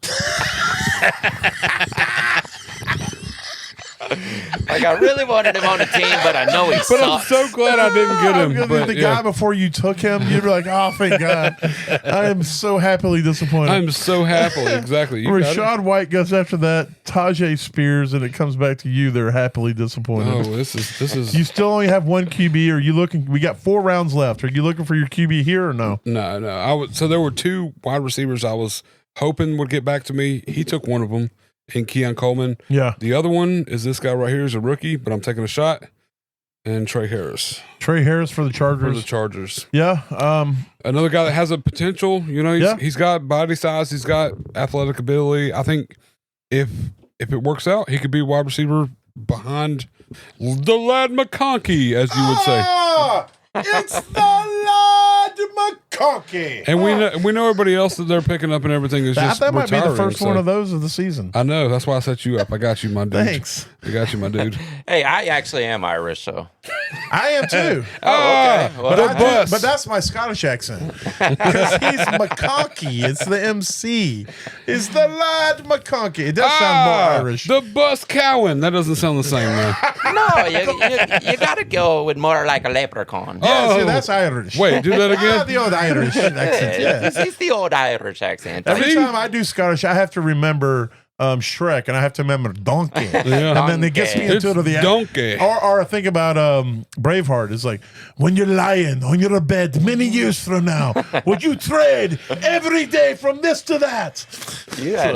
Speaker 4: Like, I really wanted him on the team, but I know he
Speaker 1: But
Speaker 4: sucks.
Speaker 1: I'm so glad I didn't get him. But,
Speaker 3: the guy before you took him, you'd be like, oh, thank God. I am so happily disappointed.
Speaker 1: I'm so happy. Exactly. You got it.
Speaker 3: Rashad White goes after that. Tajay Spears, and it comes back to you. They're happily disappointed.
Speaker 1: Oh, this is.
Speaker 3: You still only have one QB. Are you looking? We got 4 rounds left. Are you looking for your QB here or no?
Speaker 1: No. So there were 2 wide receivers I was hoping would get back to me. He took one of them in Keon Coleman.
Speaker 3: Yeah.
Speaker 1: The other one is this guy right here. He's a rookie, but I'm taking a shot. And Trey Harris.
Speaker 3: Trey Harris for the Chargers.
Speaker 1: For the Chargers.
Speaker 3: Yeah.
Speaker 1: Another guy that has a potential. You know, he's got body size. He's got athletic ability. I think if it works out, he could be wide receiver behind the lad McConkey, as you would say.
Speaker 3: It's the lad McConkey.
Speaker 1: And we know everybody else that they're picking up and everything is just
Speaker 3: that might be the
Speaker 1: retiring,
Speaker 3: first one of those of the season.
Speaker 1: I know. That's why I set you up. I got you, my dude.
Speaker 3: Thanks.
Speaker 1: I got you, my dude.
Speaker 4: Hey, I actually am Irish, so.
Speaker 3: I am too.
Speaker 4: Okay. Well,
Speaker 3: But that's my Scottish accent. Because he's McConkey. It's the MC. It's the lad McConkey. It does sound more Irish.
Speaker 1: The bus Cowen. That doesn't sound the same, man.
Speaker 4: no, you got to go with more like a leprechaun.
Speaker 3: Yeah, see, that's Irish.
Speaker 1: Wait, do that again?
Speaker 3: The old Irish accent. Yeah.
Speaker 4: It's the old Irish accent.
Speaker 3: Every time I do Scottish, I have to remember Shrek, and I have to remember donkey.
Speaker 1: Yeah.
Speaker 3: And then it gets me into the
Speaker 1: donkey.
Speaker 3: Or I think about Braveheart. It's like, when you're lying on your bed many years from now, would you trade every day from this to that?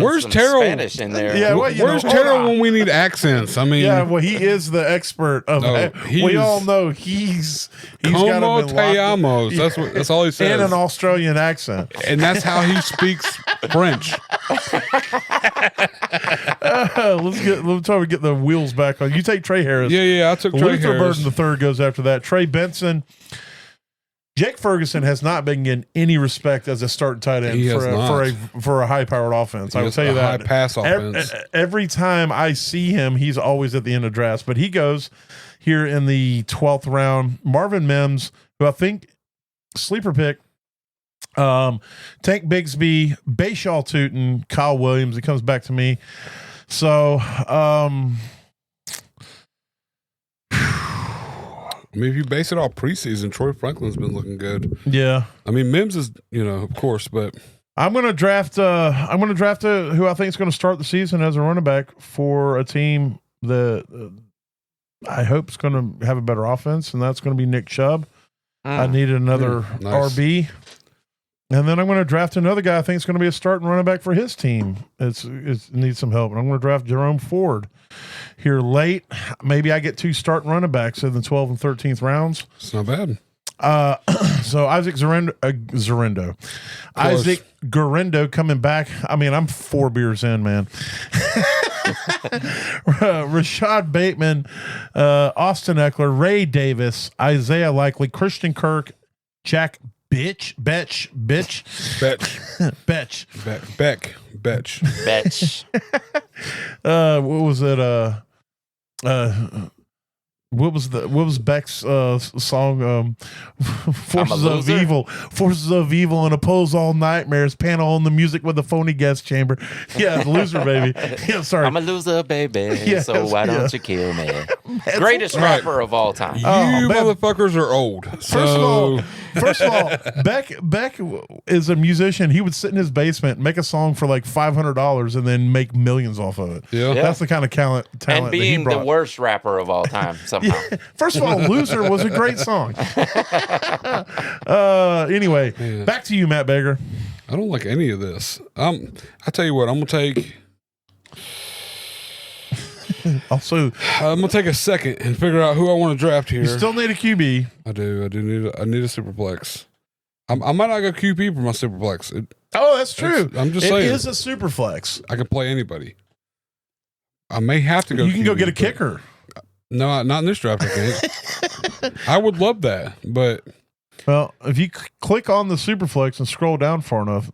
Speaker 1: Where's
Speaker 4: some
Speaker 1: Terrell?
Speaker 4: Spanish in there.
Speaker 3: Yeah, well,
Speaker 1: Where's Terrell when we need accents? I mean,
Speaker 3: yeah, well, he is the expert of. We all know he's got
Speaker 1: Como
Speaker 3: him
Speaker 1: te amos. That's all he says.
Speaker 3: in an Australian accent.
Speaker 1: And that's how he speaks French.
Speaker 3: Let's try to get the wheels back on. You take Trey Harris.
Speaker 1: Yeah, I took Trey
Speaker 3: Luther
Speaker 1: Harris.
Speaker 3: Burden the third goes after that. Trey Benson. Jake Ferguson has not been getting any respect as a starting tight end for a high powered offense. I will tell you that.
Speaker 1: High pass offense.
Speaker 3: Every time I see him, he's always at the end of drafts. But he goes here in the 12th round. Marvin Mims, who I think sleeper pick. Tank Bigsby, Bashaw Tootin, Kyle Williams. It comes back to me. So,
Speaker 1: I mean, if you base it off preseason, Troy Franklin's been looking good.
Speaker 3: Yeah.
Speaker 1: I mean, Mims is, of course, but
Speaker 3: I'm going to draft who I think is going to start the season as a running back for a team that I hope is going to have a better offense, and that's going to be Nick Chubb. I needed another
Speaker 1: nice.
Speaker 3: RB. And then I'm going to draft another guy I think is going to be a starting running back for his team. It needs some help. And I'm going to draft Jerome Ford here late. Maybe I get 2 starting running backs in the 12th and 13th rounds.
Speaker 1: it's not bad.
Speaker 3: So Isaac Isaac Guerrero coming back. I mean, I'm 4 beers in, man. Rashad Bateman, Austin Eckler, Ray Davis, Isaiah Likely, Christian Kirk, Jack Betch.
Speaker 4: Betch.
Speaker 3: What was it? What was Beck's song? Forces of evil and oppose all nightmares. Panel on the music with the phony guest chamber. Yeah, the loser, baby. Yeah, sorry.
Speaker 4: I'm a loser, baby.
Speaker 3: Yes,
Speaker 4: so why don't you kill me? Greatest rapper of all time.
Speaker 1: You
Speaker 3: man.
Speaker 1: motherfuckers are old.
Speaker 3: First of all, Beck is a musician. He would sit in his basement, make a song for like $500, and then make millions off of it.
Speaker 1: Yeah.
Speaker 3: That's the kind of talent
Speaker 4: And being
Speaker 3: that he brought.
Speaker 4: the worst rapper of all time somehow.
Speaker 3: First of all, Loser was a great song. Anyway, back to you, Matt Baker.
Speaker 1: I don't like any of this. I tell you what, I'm gonna take a second and figure out who I want to draft here.
Speaker 3: You still need a QB.
Speaker 1: I do need a superflex. I might not go QB for my superflex.
Speaker 3: That's true.
Speaker 1: I'm just saying.
Speaker 3: It is a super flex.
Speaker 1: I can play anybody. I may have to go.
Speaker 3: You can go
Speaker 1: QB,
Speaker 3: get a kicker.
Speaker 1: No, not in this draft. I can't. I would love that, but
Speaker 3: well, if you click on the Superflex and scroll down far enough,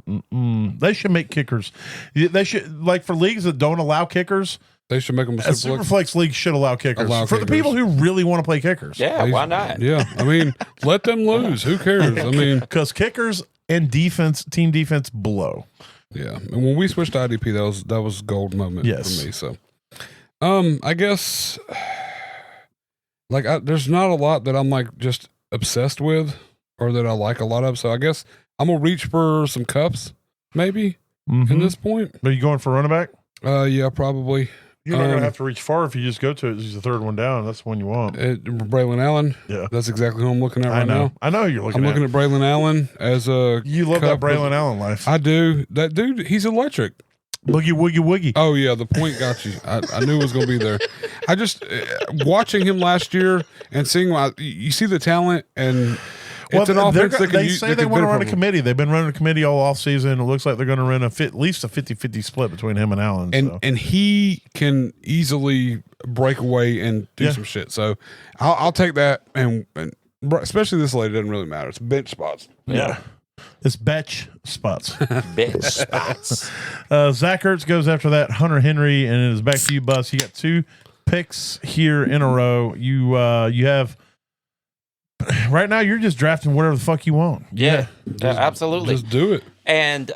Speaker 3: they should make kickers. They should, like for leagues that don't allow kickers,
Speaker 1: they should make them a
Speaker 3: Superflex league should allow kickers for the people who really want to play kickers.
Speaker 4: Yeah, why not?
Speaker 1: Yeah, I mean, let them lose. Who cares? I mean,
Speaker 3: because kickers and team defense blow.
Speaker 1: Yeah, and when we switched to IDP, that was gold moment for me. So, I guess Like, there's not a lot that I'm like just obsessed with or that I like a lot of. So I guess I'm gonna reach for some cups, maybe in this point.
Speaker 3: Are you going for running back?
Speaker 1: Yeah, probably.
Speaker 3: You're not gonna have to reach far if you just go to it. He's the third one down. That's the one you want.
Speaker 1: Braylon Allen.
Speaker 3: Yeah,
Speaker 1: that's exactly who I'm looking at right now.
Speaker 3: I know you're looking.
Speaker 1: I'm looking at Braylon Allen as a.
Speaker 3: You love that Braylon Allen life.
Speaker 1: I do. That dude, he's electric.
Speaker 3: Boogie woogie woogie.
Speaker 1: Oh yeah, the point got you. I knew it was going to be there. I just watching him last year and seeing you see the talent and. It's an offense that
Speaker 3: they say they want to run a committee. They've been running a committee all off season. It looks like they're going to run at least a 50-50 split between him and Allen.
Speaker 1: And he can easily break away and do some shit. So I'll take that. And especially this late, it doesn't really matter. It's bench spots.
Speaker 3: Yeah. It's betch spots.
Speaker 4: Bench spots.
Speaker 3: Zach Ertz goes after that Hunter Henry, and it is back to you, Bus. You got 2 picks here in a row. You have. Right now, you're just drafting whatever the fuck you want.
Speaker 4: Yeah, absolutely.
Speaker 1: Just do it.
Speaker 4: And,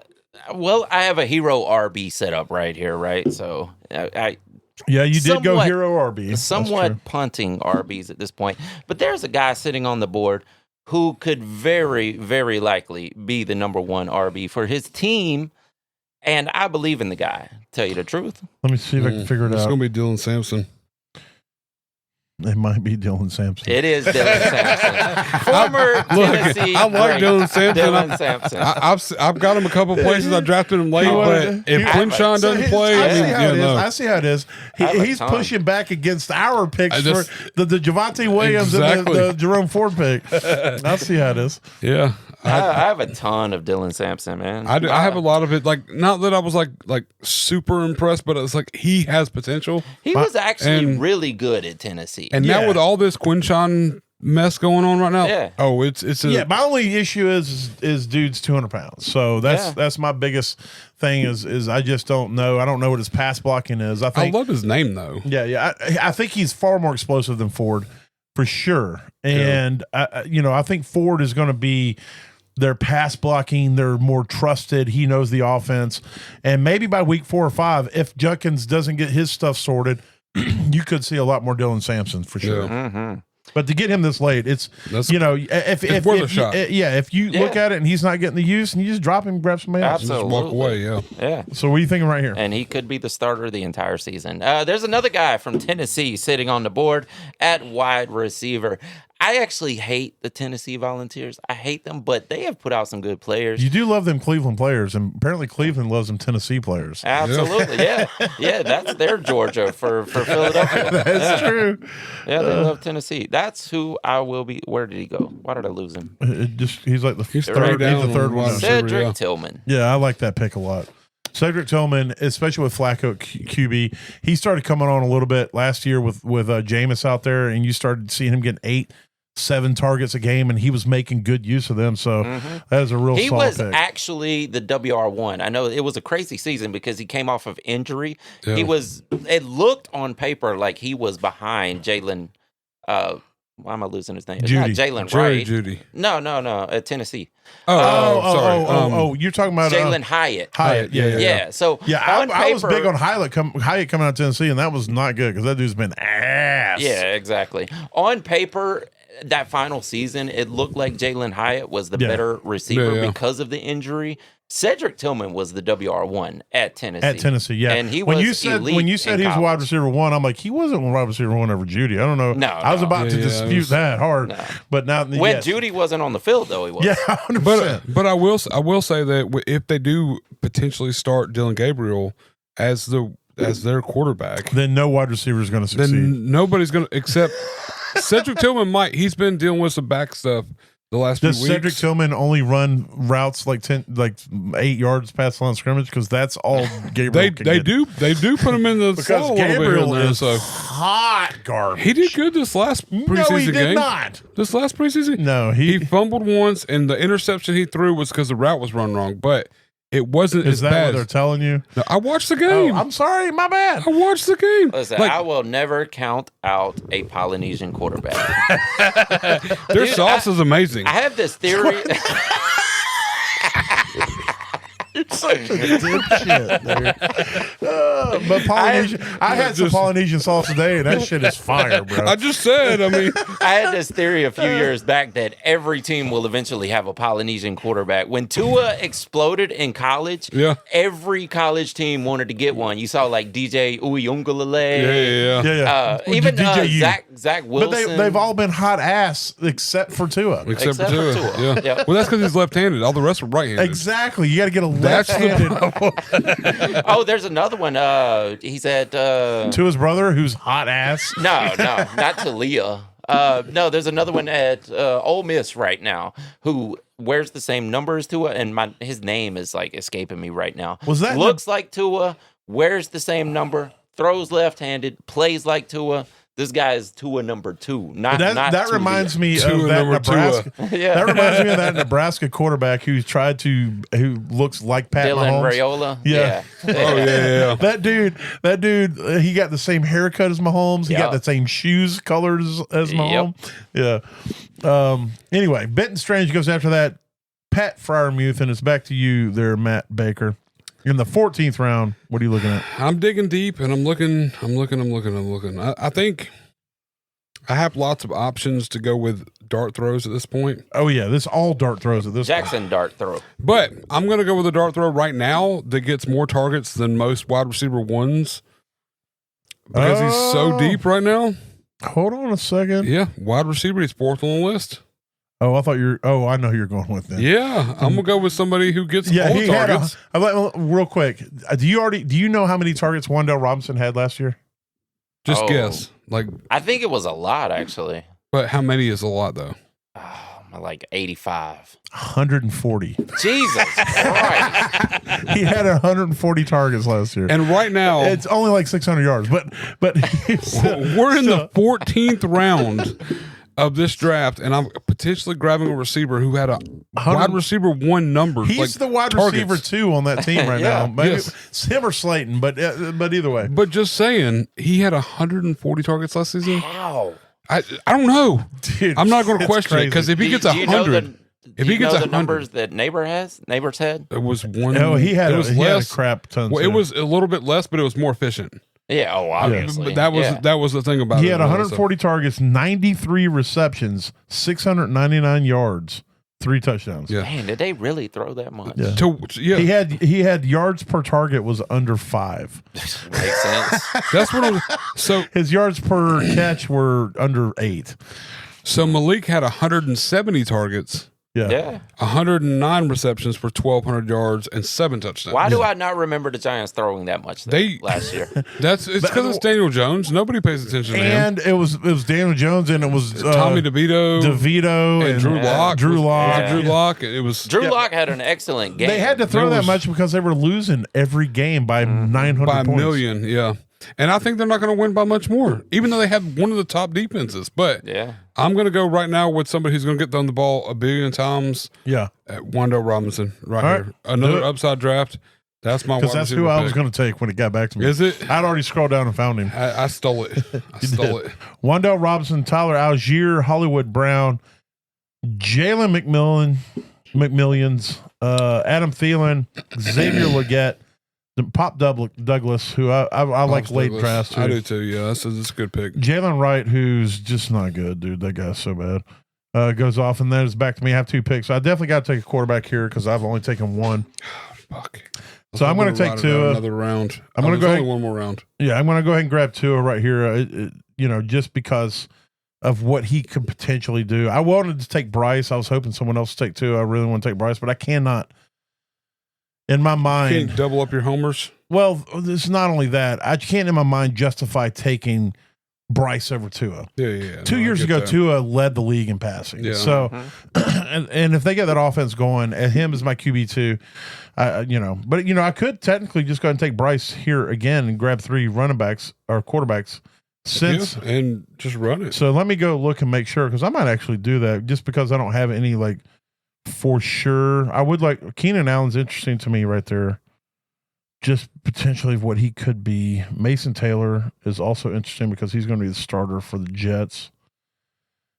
Speaker 4: well, I have a hero RB set up right here, right? So,
Speaker 3: you did go hero RB.
Speaker 4: Somewhat punting RBs at this point. But there's a guy sitting on the board who could very, very likely be the number 1 RB for his team. And I believe in the guy, tell you the truth.
Speaker 3: Let me see if I can figure it out.
Speaker 1: It's going to be Dylan Sampson.
Speaker 3: It might be Dylan Sampson.
Speaker 4: It is Dylan Sampson. Former Tennessee.
Speaker 1: I like Dylan Sampson.
Speaker 4: Dylan Sampson.
Speaker 1: I've got him a couple places. I drafted him late, but if Quinshawn doesn't play,
Speaker 3: I see how it is. He's pushing back against our picks for the Javonte Williams and the Jerome Ford pick. I see how it is.
Speaker 1: Yeah.
Speaker 4: I have a ton of Dylan Sampson, man.
Speaker 1: I do. I have a lot of it. Like, not that I was like super impressed, but it's like he has potential.
Speaker 4: He was actually really good at Tennessee.
Speaker 1: And now with all this Quinshawn mess going on right now,
Speaker 3: my only issue is dude's 200 pounds. So that's my biggest thing is I just don't know. I don't know what his pass blocking is. I love
Speaker 1: his name though.
Speaker 3: Yeah. I think he's far more explosive than Ford for sure. And I think Ford is going to be. Their pass blocking, they're more trusted. He knows the offense. And maybe by week 4 or 5, if Judkins doesn't get his stuff sorted, you could see a lot more Dylan Sampson for sure.
Speaker 4: Yeah. Mm-hmm.
Speaker 3: But to get him this late, it's worth a shot. If you look at it and he's not getting the use, and you just drop him, grab somebody else.
Speaker 4: Absolutely.
Speaker 1: Just walk away,
Speaker 4: yeah.
Speaker 3: So what are you thinking right here?
Speaker 4: And he could be the starter the entire season. There's another guy from Tennessee sitting on the board at wide receiver. I actually hate the Tennessee Volunteers. I hate them, but they have put out some good players.
Speaker 3: You do love them Cleveland players, and apparently Cleveland loves them Tennessee players.
Speaker 4: Absolutely, yeah. That's their Georgia for Philadelphia.
Speaker 3: That's true.
Speaker 4: Yeah, they love Tennessee. That's who I will be. Where did he go? Why did I lose him?
Speaker 3: He's like the third one.
Speaker 4: Cedric Tillman.
Speaker 3: Yeah, I like that pick a lot. Cedric Tillman, especially with Flacco QB, he started coming on a little bit last year with Jameis out there, and you started seeing him getting 8-7 targets a game, and he was making good use of them. So that is a real solid pick. He was
Speaker 4: actually the WR1. I know it was a crazy season because he came off of injury. Yeah. It looked on paper like he was behind Jalen. Why am I losing his name? It's not Jalen Wright.
Speaker 1: Judy.
Speaker 4: No, at Tennessee.
Speaker 3: Sorry. You're talking about
Speaker 4: Jalen Hyatt.
Speaker 3: Yeah.
Speaker 4: So
Speaker 3: I was big on Hyatt coming out of Tennessee, and that was not good because that dude's been ass.
Speaker 4: Yeah, exactly. On paper, that final season, it looked like Jalen Hyatt was the better receiver because of the injury. Cedric Tillman was the WR1 at Tennessee.
Speaker 3: Yeah.
Speaker 4: And he was
Speaker 3: when you said he was wide receiver 1, I'm like, he wasn't wide receiver 1 over Judy. I don't know.
Speaker 4: No,
Speaker 3: I was about to dispute that hard. No. But now
Speaker 4: when Judy wasn't on the field, though, he was.
Speaker 3: Yeah, 100%.
Speaker 1: But I will say that if they do potentially start Dylan Gabriel as their quarterback,
Speaker 3: then no wide receiver is going to succeed.
Speaker 1: Then nobody's going to except Cedric Tillman might. He's been dealing with some back stuff the last few weeks.
Speaker 3: Does Cedric Tillman only run routes like 8 yards past the line of scrimmage? Because that's all Gabriel can get.
Speaker 1: They do put him in the
Speaker 3: because
Speaker 1: slot
Speaker 3: Gabriel
Speaker 1: a little bit
Speaker 3: is hot garbage.
Speaker 1: He did good this last preseason game.
Speaker 3: No, he did not.
Speaker 1: This last preseason?
Speaker 3: No,
Speaker 1: he fumbled once, and the interception he threw was because the route was run wrong. But it wasn't as bad. Is that
Speaker 3: what they're telling you?
Speaker 1: No, I watched the game.
Speaker 3: Oh, I'm sorry, my bad.
Speaker 1: I watched the game.
Speaker 4: Listen, I will never count out a Polynesian quarterback.
Speaker 1: Their sauce is amazing.
Speaker 4: I have this theory.
Speaker 3: You're such a dipshit, dude. But Polynesian, I had some Polynesian sauce today, and that shit is fire, bro.
Speaker 1: I just said, I mean.
Speaker 4: I had this theory a few years back that every team will eventually have a Polynesian quarterback. When Tua exploded in college, every college team wanted to get one. You saw like DJ Uyunglele.
Speaker 3: Yeah.
Speaker 4: Even Zach Wilson.
Speaker 3: But they've all been hot ass except for Tua.
Speaker 1: Except for Tua. Yeah.
Speaker 4: Yep.
Speaker 1: Well, that's because he's left-handed. All the rest are right-handed.
Speaker 3: Exactly. You got to get a left-handed.
Speaker 4: Oh, there's another one. He's at
Speaker 3: Tua's brother, who's hot ass.
Speaker 4: No, not Talia. No, there's another one at Ole Miss right now who wears the same number as Tua, and his name is like escaping me right now.
Speaker 3: Was that
Speaker 4: looks like Tua, wears the same number, throws left-handed, plays like Tua. This guy is Tua number 2. That
Speaker 3: reminds me of that Nebraska. That reminds me of that Nebraska quarterback who looks like Pat
Speaker 4: Dylan
Speaker 3: Mahomes.
Speaker 4: Raiola.
Speaker 3: Yeah.
Speaker 1: Oh yeah.
Speaker 3: That dude, he got the same haircut as Mahomes. He got the same shoes colors as Mahomes. Yep. Yeah. Anyway, Benton Strange goes after that. Pat Fryermuth, and it's back to you there, Matt Baker. In the 14th round, what are you looking at?
Speaker 1: I'm digging deep, and I'm looking. I think I have lots of options to go with dart throws at this point.
Speaker 3: Oh, yeah. This all dart throws at this
Speaker 4: Jackson
Speaker 3: point.
Speaker 4: Dart throw.
Speaker 1: But I'm going to go with a dart throw right now that gets more targets than most wide receiver ones because he's so deep right now.
Speaker 3: Hold on a second.
Speaker 1: Yeah, wide receiver, he's 4th on the list.
Speaker 3: Oh, I know who you're going with then.
Speaker 1: Yeah, I'm gonna go with somebody who gets all targets.
Speaker 3: Real quick, do you know how many targets Wan'Dale Robinson had last year?
Speaker 1: Just guess.
Speaker 4: I think it was a lot actually.
Speaker 1: But how many is a lot though?
Speaker 4: Like 85.
Speaker 3: 140.
Speaker 4: Jesus Christ.
Speaker 3: He had 140 targets last year.
Speaker 1: And right now
Speaker 3: it's only like 600 yards, but
Speaker 1: we're in the 14th round of this draft, and I'm potentially grabbing a receiver who had a wide receiver 1 number.
Speaker 3: He's the wide receiver 2 on that team right now. Maybe it's him or Slayton, but either way.
Speaker 1: But just saying, he had 140 targets last season.
Speaker 4: How?
Speaker 1: I don't know.
Speaker 3: Dude,
Speaker 1: I'm not going to question it because if he gets 100, if he gets 100,
Speaker 4: the numbers that Neighbors had,
Speaker 1: it was one.
Speaker 3: No, he had
Speaker 1: less.
Speaker 3: A crap ton.
Speaker 1: Well, it was a little bit less, but it was more efficient.
Speaker 4: Yeah, obviously.
Speaker 1: But that was the thing about it.
Speaker 3: He had 140 targets, 93 receptions, 699 yards, 3 touchdowns.
Speaker 1: Yeah.
Speaker 4: Man, did they really throw that much?
Speaker 3: Yeah. He had yards per target was under 5.
Speaker 4: Makes sense.
Speaker 1: That's what so
Speaker 3: his yards per catch were under 8.
Speaker 1: So Malik had 170 targets.
Speaker 3: Yeah.
Speaker 1: 109 receptions for 1,200 yards and 7 touchdowns.
Speaker 4: Why do I not remember the Giants throwing that much last year?
Speaker 1: It's because it's Daniel Jones. Nobody pays attention to him.
Speaker 3: And it was Daniel Jones, and it was
Speaker 1: Tommy DeVito,
Speaker 3: and
Speaker 1: Drew Lock.
Speaker 3: Drew Lock.
Speaker 1: Drew Lock. It was
Speaker 4: Drew Lock had an excellent game.
Speaker 3: They had to throw that much because they were losing every game by 900
Speaker 1: by
Speaker 3: points.
Speaker 1: a million. Yeah. And I think they're not going to win by much more, even though they have one of the top defenses. But I'm going to go right now with somebody who's going to get thrown the ball a billion times.
Speaker 3: Yeah.
Speaker 1: At Wan'Dale Robinson here. Another upside draft. That's my
Speaker 3: because that's who I was going to take when it got back to me.
Speaker 1: Is it?
Speaker 3: I'd already scrolled down and found him.
Speaker 1: I stole it. I stole it.
Speaker 3: Wan'Dale Robinson, Tyler Algier, Hollywood Brown, Jalen McMillions, Adam Thielen, Xavier Legette, Pop Douglas, who I like late drafts too.
Speaker 1: I do too. Yeah, that's a good pick.
Speaker 3: Jalen Wright, who's just not good, dude. That guy's so bad. Goes off, and then it's back to me. I have 2 picks. So I definitely got to take a quarterback here because I've only taken 1.
Speaker 1: Fuck.
Speaker 3: So I'm going to take Tua.
Speaker 1: Another round.
Speaker 3: I'm going to go ahead.
Speaker 1: One more round.
Speaker 3: Yeah, I'm going to go ahead and grab Tua right here. Just because of what he could potentially do. I wanted to take Bryce. I was hoping someone else would take Tua. I really want to take Bryce, but I cannot. In my mind,
Speaker 1: you can't double up your homers.
Speaker 3: Well, it's not only that. I can't in my mind justify taking Bryce over Tua.
Speaker 1: Yeah.
Speaker 3: 2 years ago, Tua led the league in passing.
Speaker 1: Yeah.
Speaker 3: So, and if they get that offense going, and him as my QB2, but I could technically just go ahead and take Bryce here again and grab 3 running backs or quarterbacks
Speaker 1: and just run it.
Speaker 3: So let me go look and make sure because I might actually do that just because I don't have any for sure. I would like Keenan Allen's interesting to me right there. Just potentially what he could be. Mason Taylor is also interesting because he's going to be the starter for the Jets.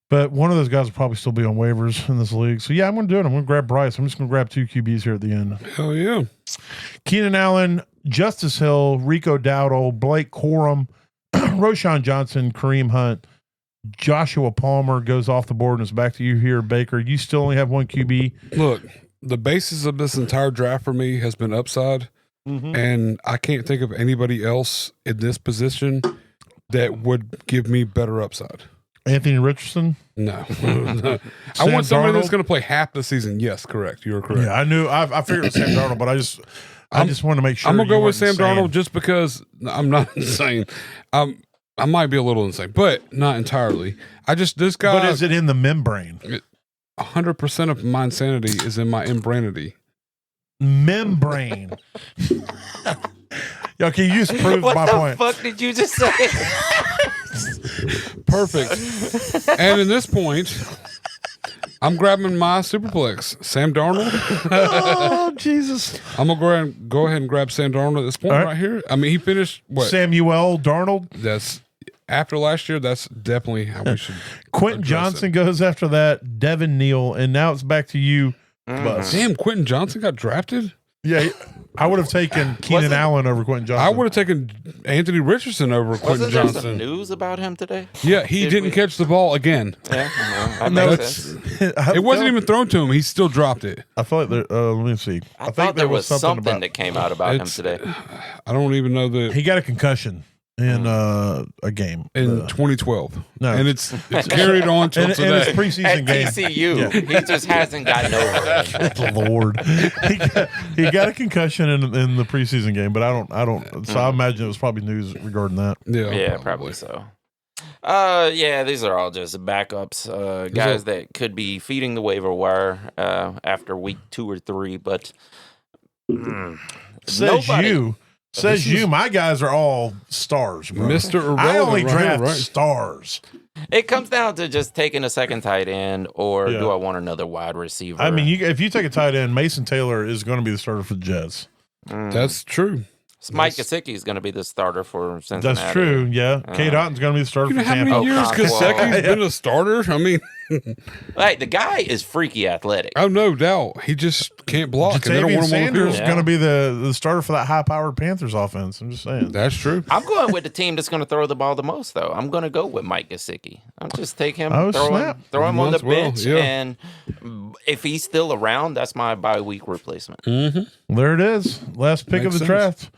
Speaker 3: But one of those guys will probably still be on waivers in this league. So yeah, I'm going to do it. I'm going to grab Bryce. I'm just going to grab 2 QBs here at the end.
Speaker 1: Hell yeah.
Speaker 3: Keenan Allen, Justice Hill, Rico Dowdle, Blake Corum, Roshan Johnson, Kareem Hunt, Joshua Palmer goes off the board, and it's back to you here, Baker. You still only have one QB.
Speaker 1: Look, the basis of this entire draft for me has been upside, and I can't think of anybody else in this position that would give me better upside.
Speaker 3: Anthony Richardson?
Speaker 1: No. I want somebody that's going to play half the season. Yes, correct. You're correct.
Speaker 3: Yeah, I knew. I figured it was Sam Darnold, but I just want to make sure.
Speaker 1: I'm going to go with Sam Darnold just because I'm not insane. I might be a little insane, but not entirely. This guy.
Speaker 3: But is it in the membrane?
Speaker 1: 100% of my insanity is in my imbranity.
Speaker 3: Membrane. Okay, you just proved my point.
Speaker 4: What the fuck did you just say?
Speaker 1: Perfect. And in this point, I'm grabbing my Superflex, Sam Darnold.
Speaker 3: Oh, Jesus.
Speaker 1: I'm going to go ahead and grab Sam Darnold at this point right here. I mean, he finished what?
Speaker 3: Samuel Darnold?
Speaker 1: That's after last year. That's definitely how we should.
Speaker 3: Quentin Johnson goes after that. Devin Neal. And now it's back to you.
Speaker 1: Damn, Quentin Johnson got drafted?
Speaker 3: Yeah, I would have taken Keenan Allen over Quentin Johnson.
Speaker 1: I would have taken Anthony Richardson over Quentin Johnson.
Speaker 4: Wasn't there some news about him today?
Speaker 1: Yeah, he didn't catch the ball again.
Speaker 4: Yeah,
Speaker 1: it wasn't even thrown to him. He still dropped it.
Speaker 3: I feel like there. Let me see.
Speaker 4: I thought there was something that came out about him today.
Speaker 1: I don't even know that
Speaker 3: he got a concussion in a game
Speaker 1: in 2012.
Speaker 3: No,
Speaker 1: and it's carried on to
Speaker 3: his preseason game.
Speaker 4: TCU, he just hasn't gotten over it.
Speaker 3: The Lord, he got a concussion in the preseason game, but I don't. So I imagine it was probably news regarding that.
Speaker 4: Yeah, probably so. Yeah, these are all just backups, guys that could be feeding the waiver wire after week 2 or 3, but
Speaker 3: Says you, my guys are all stars, bro.
Speaker 1: Mr. Irrelevant.
Speaker 3: I only draft stars.
Speaker 4: It comes down to just taking a second tight end, or do I want another wide receiver?
Speaker 3: I mean, if you take a tight end, Mason Taylor is going to be the starter for the Jets.
Speaker 1: That's true.
Speaker 4: Mike Gesicki is going to be the starter for Cincinnati.
Speaker 3: That's true, yeah. Cade Otton's going to be the starter for Tampa.
Speaker 1: How many years Gesicki's been a starter? I mean...
Speaker 4: Hey, the guy is freaky athletic.
Speaker 1: Oh, no doubt. He just can't block.
Speaker 3: Jatavian Sanders is going to be the starter for that high-powered Panthers offense. I'm just saying.
Speaker 1: That's true.
Speaker 4: I'm going with the team that's going to throw the ball the most, though. I'm going to go with Mike Gesicki. I'll just take him, throw him on the bench, and if he's still around, that's my bye-week replacement.
Speaker 3: Mm-hmm. There it is. Last pick of the draft.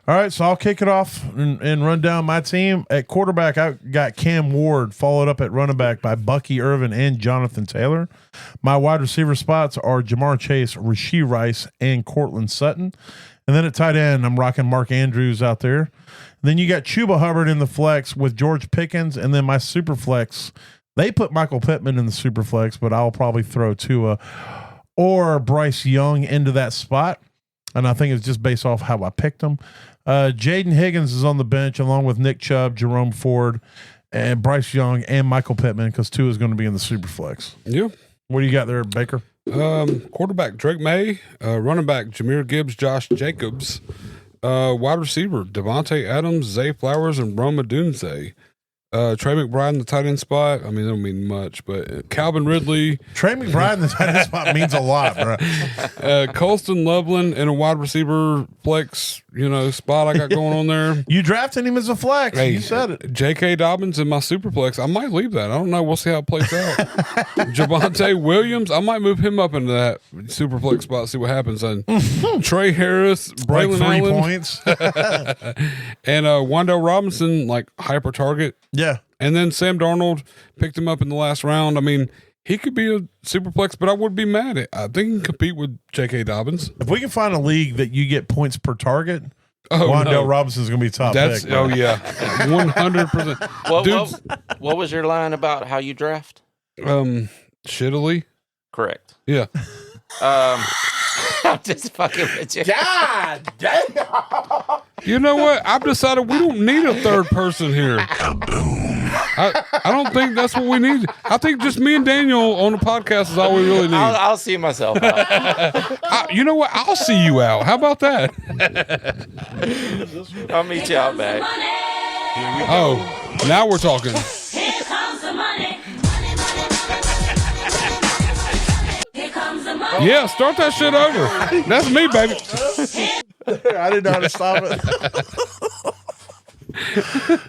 Speaker 3: All right, so I'll kick it off and run down my team. At quarterback, I got Cam Ward, followed up at running back by Bucky Irvin and Jonathan Taylor. My wide receiver spots are Jamar Chase, Rashee Rice, and Cortland Sutton. And then at tight end, I'm rocking Mark Andrews out there. And then you got Chuba Hubbard in the flex with George Pickens. And then my super flex, they put Michael Pittman in the super flex, but I'll probably throw Tua or Bryce Young into that spot. And I think it's just based off how I picked them. Jaden Higgins is on the bench along with Nick Chubb, Jerome Ford, and Bryce Young, and Michael Pittman, because Tua is going to be in the super flex.
Speaker 1: Yeah.
Speaker 3: What do you got there, Baker?
Speaker 1: Quarterback Drake May, running back Jahmyr Gibbs, Josh Jacobs, wide receiver Devontae Adams, Zay Flowers, and Roma Dunze. Trey McBride in the tight end spot. I mean, it don't mean much, but Calvin Ridley.
Speaker 3: Trey McBride in the tight end spot means a lot, bro.
Speaker 1: Colston Loveland in a wide receiver flex, spot I got going on there.
Speaker 3: You drafted him as a flex.
Speaker 1: Hey,
Speaker 3: you said it.
Speaker 1: J.K. Dobbins in my super flex. I might leave that. I don't know. We'll see how it plays out. Javonte Williams. I might move him up into that super flex spot. See what happens. And Trey Harris, Braylon
Speaker 3: like 3
Speaker 1: Allen,
Speaker 3: points,
Speaker 1: and Wan'Dale Robinson, like hyper target.
Speaker 3: Yeah.
Speaker 1: And then Sam Darnold picked him up in the last round. I mean, he could be a superflex, but I would be mad at. I think he can compete with J.K. Dobbins.
Speaker 3: If we can find a league that you get points per target, Wan'Dale Robinson's going to be top pick.
Speaker 1: Oh, yeah. 100%.
Speaker 4: What was your line about how you draft?
Speaker 1: Shittily.
Speaker 4: Correct.
Speaker 1: Yeah.
Speaker 4: I'm just fucking with you.
Speaker 3: God damn.
Speaker 1: You know what? I've decided we don't need a third person here. I don't think that's what we need. I think just me and Daniel on the podcast is all we really need.
Speaker 4: I'll see myself out.
Speaker 1: You know what? I'll see you out. How about that?
Speaker 4: I'll meet you out back.
Speaker 1: Oh, now we're talking.
Speaker 5: Here comes the money.
Speaker 1: Yeah, start that shit over. That's me, baby.
Speaker 3: I didn't know how to stop it.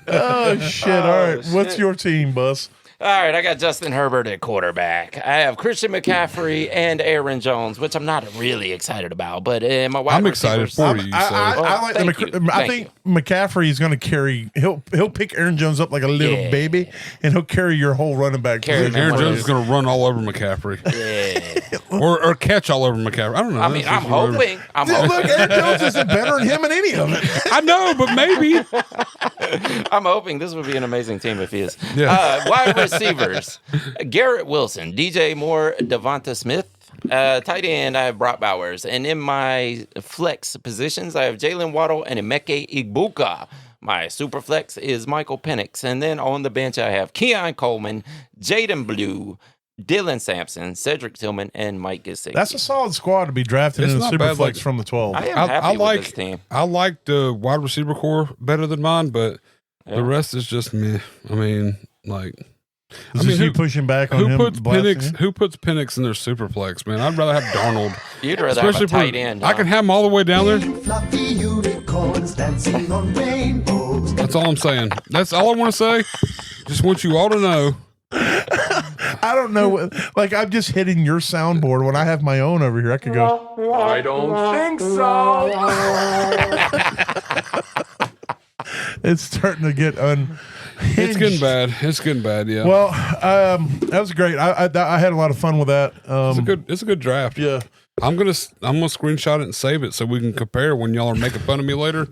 Speaker 3: Oh, shit. All right. What's your team, Bus?
Speaker 4: All right, I got Justin Herbert at quarterback. I have Christian McCaffrey and Aaron Jones, which I'm not really excited about. But my wide
Speaker 1: I'm excited for you.
Speaker 3: I think McCaffrey is going to carry. He'll pick Aaron Jones up like a little baby, and he'll carry your whole running back.
Speaker 1: Aaron Jones is going to run all over McCaffrey.
Speaker 4: Yeah,
Speaker 1: or catch all over McCaffrey. I don't know.
Speaker 4: I mean, I'm hoping.
Speaker 3: Look, Aaron Jones isn't better than him in any of it.
Speaker 1: I know, but maybe.
Speaker 4: I'm hoping this would be an amazing team if he is.
Speaker 1: Yeah.
Speaker 4: Wide receivers: Garrett Wilson, DJ Moore, Devonta Smith. Tight end, I have Brock Bowers. And in my flex positions, I have Jalen Waddle and Emeka Igbuka. My super flex is Michael Penix. And then on the bench, I have Keon Coleman, Jaden Blue, Dylan Sampson, Cedric Tillman, and Mike Gesicki.
Speaker 3: That's a solid squad to be drafted in a super flex from the 12.
Speaker 4: I am happy with this team.
Speaker 1: I like the wide receiver core better than mine, but the rest is just meh. I mean, like...
Speaker 3: who pushing back on
Speaker 1: who
Speaker 3: him?
Speaker 1: Puts Penix, who puts Penix in their super flex, man? I'd rather have Darnold.
Speaker 4: You'd rather have a tight end.
Speaker 1: I can have him all the way down there.
Speaker 2: Fluffy unicorns dancing on rainbows.
Speaker 1: That's all I'm saying. That's all I want to say. Just want you all to know.
Speaker 3: I don't know. Like, I'm just hitting your soundboard. When I have my own over here, I could go,
Speaker 2: I don't think so.
Speaker 3: It's starting to get
Speaker 1: It's getting bad. It's getting bad. Yeah.
Speaker 3: Well, that was great. I had a lot of fun with that.
Speaker 1: It's a good draft.
Speaker 3: Yeah.
Speaker 1: I'm gonna screenshot it and save it so we can compare when y'all are making fun of me later.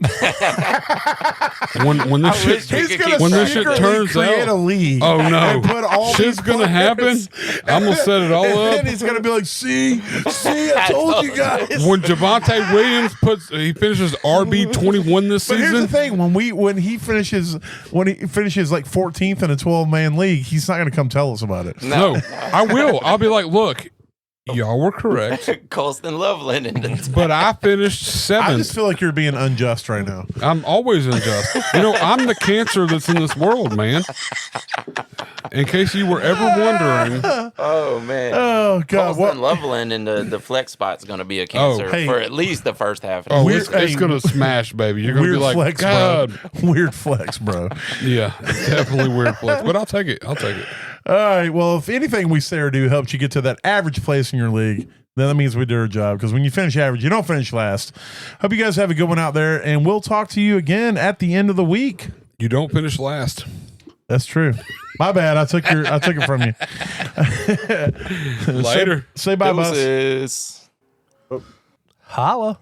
Speaker 1: when this shit turns out,
Speaker 3: a league.
Speaker 1: Oh no,
Speaker 3: put all
Speaker 1: shit's gonna happen. I'm gonna set it all up.
Speaker 3: And he's gonna be like, see, I told you guys.
Speaker 1: When Javonte Williams finishes RB21 this
Speaker 3: But
Speaker 1: season.
Speaker 3: here's the thing: when he finishes like 14th in a 12-man league, he's not gonna come tell us about it.
Speaker 1: No, I will. I'll be like, look. Y'all were correct.
Speaker 4: Colston Loveland.
Speaker 1: But I finished 7th.
Speaker 3: I just feel like you're being unjust right now.
Speaker 1: I'm always unjust. I'm the cancer that's in this world, man. In case you were ever wondering.
Speaker 4: Oh, man.
Speaker 3: Oh, God.
Speaker 4: Colston Loveland in the flex spot's going to be a cancer for at least the first half of the season.
Speaker 1: It's going to smash, baby. You're going to be like,
Speaker 3: flex,
Speaker 1: God.
Speaker 3: Bro. Weird flex, bro.
Speaker 1: Yeah, definitely weird flex. But I'll take it. All
Speaker 3: right. Well, if anything we say or do helps you get to that average place in your league, then that means we did our job. Because when you finish average, you don't finish last. Hope you guys have a good one out there, and we'll talk to you again at the end of the week.
Speaker 1: You don't finish last.
Speaker 3: That's true. My bad. I took it from you.
Speaker 1: Later.
Speaker 3: Say bye, boss.
Speaker 4: Holla.